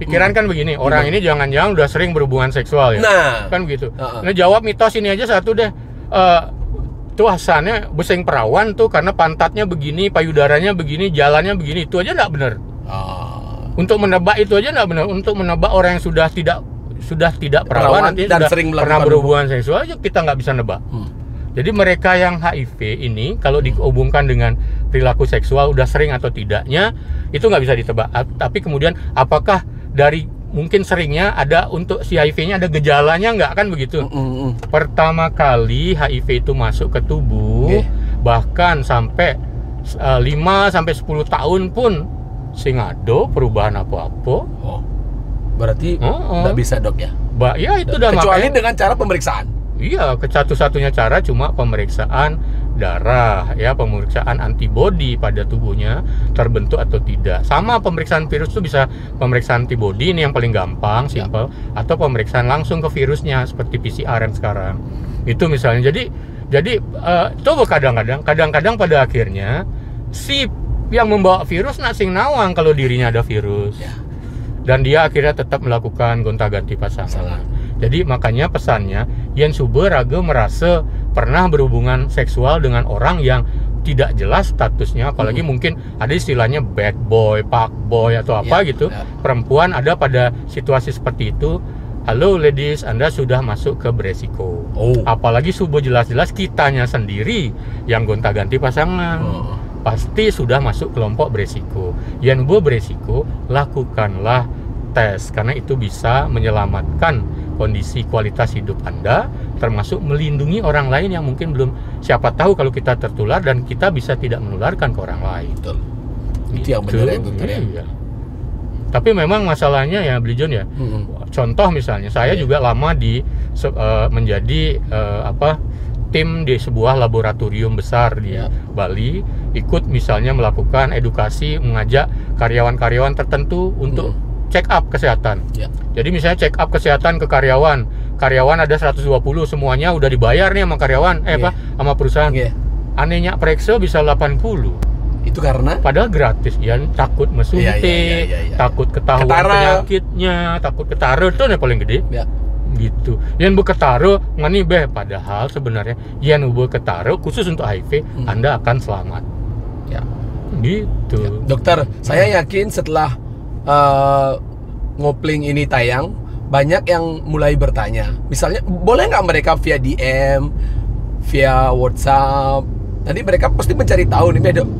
pikiran kan begini, orang ini jangan-jangan udah sering berhubungan seksual ya. Nah, kan gitu. Nah, jawab mitos ini aja satu deh. Tuh asalnya beseng perawan tuh karena pantatnya begini, payudaranya begini, jalannya begini, itu aja enggak benar. Untuk menebak itu aja enggak benar. Untuk menebak orang yang sudah tidak perawan nanti dan sudah sering pernah berhubungan seksual aja kita nggak bisa nebak. Jadi mereka yang HIV ini kalau dihubungkan dengan perilaku seksual udah sering atau tidaknya itu nggak bisa ditebak. Tapi kemudian apakah dari mungkin seringnya ada untuk si HIV-nya ada gejalanya nggak, kan begitu? Pertama kali HIV itu masuk ke tubuh, bahkan sampai 5 sampai 10 tahun pun sing ada perubahan apa-apa. Oh. Berarti nggak bisa, Dok ya? Ya itu udah kecuali makanya, dengan cara pemeriksaan. iya, satu-satunya cara cuma pemeriksaan darah, ya, pemeriksaan antibodi pada tubuhnya terbentuk atau tidak. Sama pemeriksaan virus itu bisa pemeriksaan antibodi, ini yang paling gampang, simple, atau pemeriksaan langsung ke virusnya seperti PCR yang sekarang. Itu misalnya. Jadi coba kadang-kadang pada akhirnya si yang membawa virus sing nawang kalau dirinya ada virus. Dan dia akhirnya tetap melakukan gonta-ganti pasangan. Jadi makanya pesannya, yen sube raga merasa pernah berhubungan seksual dengan orang yang tidak jelas statusnya, apalagi mungkin ada istilahnya bad boy, fuck boy atau apa gitu. Perempuan ada pada situasi seperti itu. Halo ladies, Anda sudah masuk ke beresiko. Apalagi sube jelas-jelas kitanya sendiri yang gonta-ganti pasangan. Pasti sudah masuk kelompok beresiko. Yang beresiko, lakukanlah tes karena itu bisa menyelamatkan kondisi kualitas hidup Anda, termasuk melindungi orang lain yang mungkin belum, siapa tahu kalau kita tertular dan kita bisa tidak menularkan ke orang lain. Betul. Itu yang benar ya, Dokter ya. Iya. Tapi memang masalahnya ya, Blijon ya. Contoh misalnya, saya juga lama menjadi tim di sebuah laboratorium besar di Bali, ikut misalnya melakukan edukasi, mengajak karyawan-karyawan tertentu untuk check up kesehatan. Jadi misalnya check up kesehatan ke karyawan ada 120, semuanya udah dibayar nih sama karyawan, sama perusahaan. Anehnya periksa bisa 80. Itu karena? Padahal gratis, ya takut mesuntik, takut ketahuan penyakitnya, takut ketara, itu yang paling gede. Gitu. Yang berketara ngani beh, padahal sebenarnya yang berketara khusus untuk HIV Anda akan selamat. Gitu. Dokter, saya yakin setelah ngopling ini tayang, banyak yang mulai bertanya. Misalnya, boleh nggak mereka via DM, via WhatsApp? Nanti mereka pasti mencari tahu nih, Dok.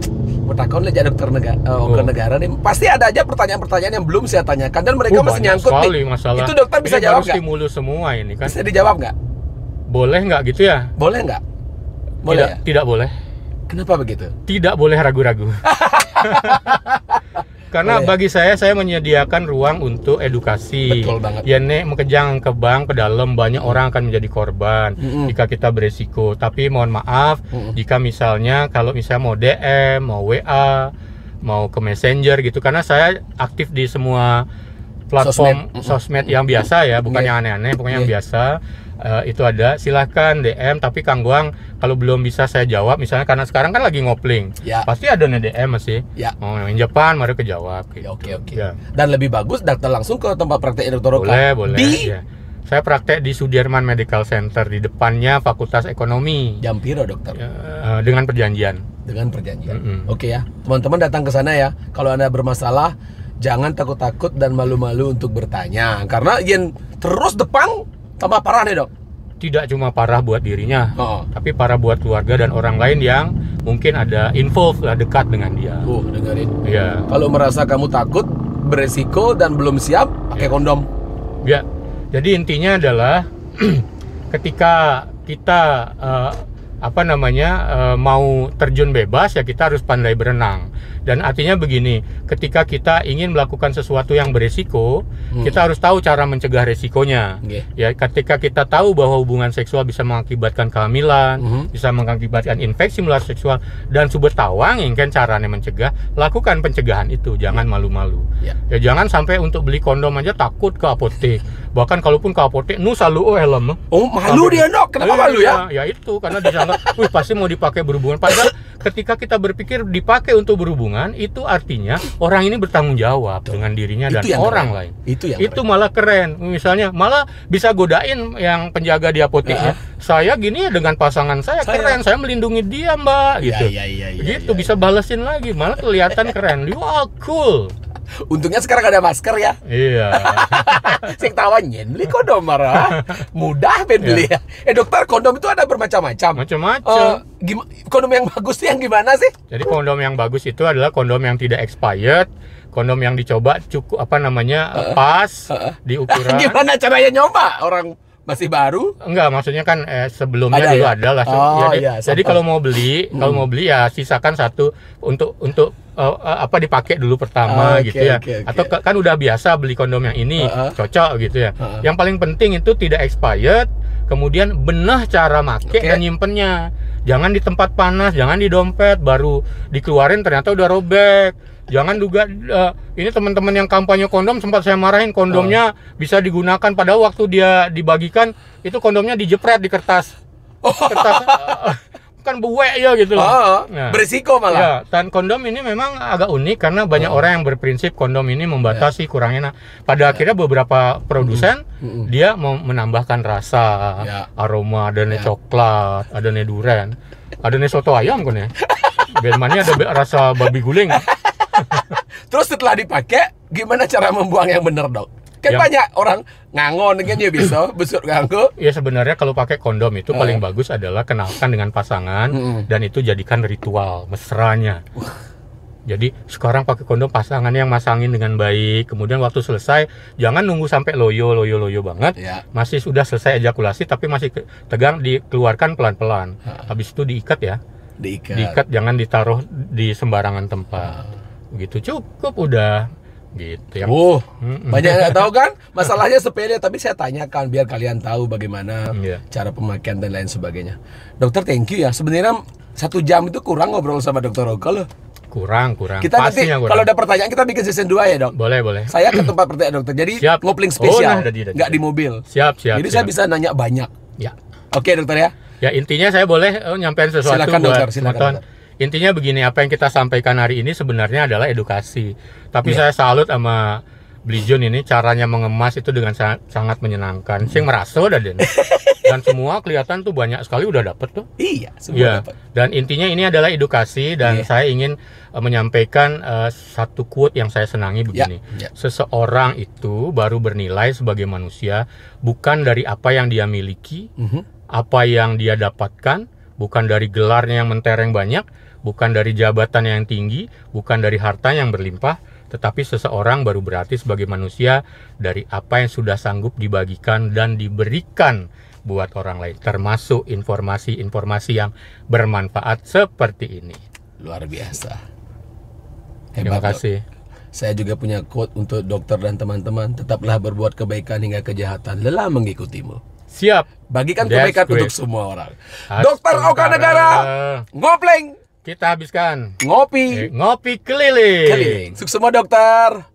Bertakon aja dokter negara nih. Pasti ada aja pertanyaan-pertanyaan yang belum saya tanyakan dan mereka masih nyangkut nih. Masalah. Itu dokter bisa jawab nggak? Stimulus semua ini kan. Bisa dijawab nggak? Boleh nggak gitu ya? Boleh nggak? Boleh. Tidak boleh. Kenapa begitu? Tidak boleh ragu-ragu. Karena bagi saya menyediakan ruang untuk edukasi. Betul banget. Ya nek mekejang ke bank, ke dalam banyak orang akan menjadi korban jika kita beresiko. Tapi mohon maaf jika misalnya kalau misalnya mau DM, mau WA, mau ke Messenger gitu. Karena saya aktif di semua platform sosmed yang biasa ya, bukan yang aneh-aneh, pokoknya yang biasa. Itu ada, silahkan DM, tapi Kang Guang kalau belum bisa saya jawab, misalnya karena sekarang kan lagi ngopling, pasti ada DM masih, mau yang Jepang baru kejawab gitu. Oke. Dan lebih bagus datang langsung ke tempat praktek dokter Roka. Boleh ya. Saya praktek di Sudirman Medical Center, di depannya Fakultas Ekonomi. Jam piro dokter? Dengan perjanjian. Oke ya, teman-teman datang ke sana ya. Kalau Anda bermasalah, jangan takut-takut dan malu-malu untuk bertanya, karena yang terus depan tambah parah nih, Dok. Tidak cuma parah buat dirinya, tapi parah buat keluarga dan orang lain yang mungkin ada dekat dengan dia. Dengerin. Iya. Kalau merasa kamu takut, beresiko dan belum siap, pakai kondom. Ya. Jadi intinya adalah ketika kita mau terjun bebas, ya kita harus pandai berenang. Dan artinya begini, ketika kita ingin melakukan sesuatu yang beresiko, kita harus tahu cara mencegah resikonya. Ya, ketika kita tahu bahwa hubungan seksual bisa mengakibatkan kehamilan, bisa mengakibatkan infeksi menular seksual, dan sumber tawang yang kan caranya mencegah, lakukan pencegahan itu, jangan malu-malu. Ya jangan sampai untuk beli kondom aja takut ke apotek. Bahkan kalaupun ke apotek, selalu helm. Malu dia, Dok. Kenapa malu ya? Ya itu karena disangka, pasti mau dipakai berhubungan. Padahal ketika kita berpikir dipakai untuk berhubungan, itu artinya orang ini bertanggung jawab dengan dirinya dan orang lain. Itu malah keren. Misalnya malah bisa godain yang penjaga di apoteknya. Saya gini ya dengan pasangan saya keren, saya melindungi dia, Mbak, gitu. Gitu bisa balesin lagi, malah kelihatan keren. Wah, cool. Untungnya sekarang ada masker ya. Iya. Sing tawanyen beli kondom marah. Mudah ben beli ya. Dokter, kondom itu ada bermacam-macam. Macam-macam. Kondom yang bagus tuh yang gimana sih? Jadi kondom yang bagus itu adalah kondom yang tidak expired, kondom yang dicoba cukup pas di ukuran. Gimana caranya nyoba? Orang masih baru? Enggak, maksudnya kan sebelumnya Ada dulu ya? ada lah. Jadi kalau mau beli ya sisakan satu untuk dipakai dulu pertama gitu ya. Atau kan udah biasa beli kondom yang ini cocok gitu ya. Yang paling penting itu tidak expired, kemudian benar cara make dan nyimpennya. Jangan di tempat panas, jangan di dompet, baru dikeluarin ternyata udah robek. Jangan juga ini teman-teman yang kampanye kondom sempat saya marahin, kondomnya bisa digunakan, pada waktu dia dibagikan itu kondomnya dijepret di kertas. Kan buek ya gitu loh. Nah, berisiko malah. Ya, dan kondom ini memang agak unik karena banyak orang yang berprinsip kondom ini membatasi kurangnya. Pada akhirnya beberapa produsen dia mau menambahkan rasa, aroma, adanya coklat, adanya durian, adanya soto ayam kan ya. Biasanya ada rasa babi guling. Terus setelah dipakai, gimana cara membuang yang benar, Dok? Kan banyak orang ngangon kan ya bisa besut nganggo. Ya sebenarnya kalau pakai kondom itu paling bagus adalah kenalkan dengan pasangan dan itu jadikan ritual mesranya. Jadi sekarang pakai kondom, pasangannya yang masangin dengan baik. Kemudian waktu selesai jangan nunggu sampai loyo banget. Masih sudah selesai ejakulasi tapi masih tegang, dikeluarkan pelan-pelan. Habis itu diikat ya. Diikat, jangan ditaruh di sembarangan tempat. Gitu cukup udah gitu ya. Banyak yang nggak tahu kan, masalahnya sepele, tapi saya tanyakan biar kalian tahu bagaimana cara pemakaian dan lain sebagainya. Dokter, thank you ya. Sebenarnya 1 jam itu kurang ngobrol sama Dokter Oka loh. Kurang. Kita nanti kalau ada pertanyaan kita bikin season 2 ya, Dok. Boleh. Saya ke tempat pertanyaan dokter. Jadi ngopling spesial, nggak di mobil. Siap. Jadi saya bisa nanya banyak. Ya. Oke, Dokter ya. Ya intinya saya boleh nyampein sesuatu silakan, buat dokter, silakan. Intinya begini, apa yang kita sampaikan hari ini sebenarnya adalah edukasi. Tapi saya salut sama Blijon ini, caranya mengemas itu dengan sangat menyenangkan. Sing merasa dah Den. Dan semua kelihatan tuh banyak sekali udah dapet tuh. Iya, semua dapat. Dan intinya ini adalah edukasi dan saya ingin menyampaikan satu quote yang saya senangi begini. Seseorang itu baru bernilai sebagai manusia bukan dari apa yang dia miliki, apa yang dia dapatkan, bukan dari gelarnya yang mentereng banyak, bukan dari jabatan yang tinggi, bukan dari harta yang berlimpah, tetapi seseorang baru berarti sebagai manusia dari apa yang sudah sanggup dibagikan dan diberikan buat orang lain, termasuk informasi-informasi yang bermanfaat seperti ini. Luar biasa. Terima kasih. Saya juga punya quote untuk dokter dan teman-teman. Tetaplah berbuat kebaikan hingga kejahatan lelah mengikutimu. Siap. Bagikan kebaikan untuk semua orang. Dokter Oka Negara, ngopling. Kita habiskan. Ngopi Ngopi keliling. Sukses semua dokter.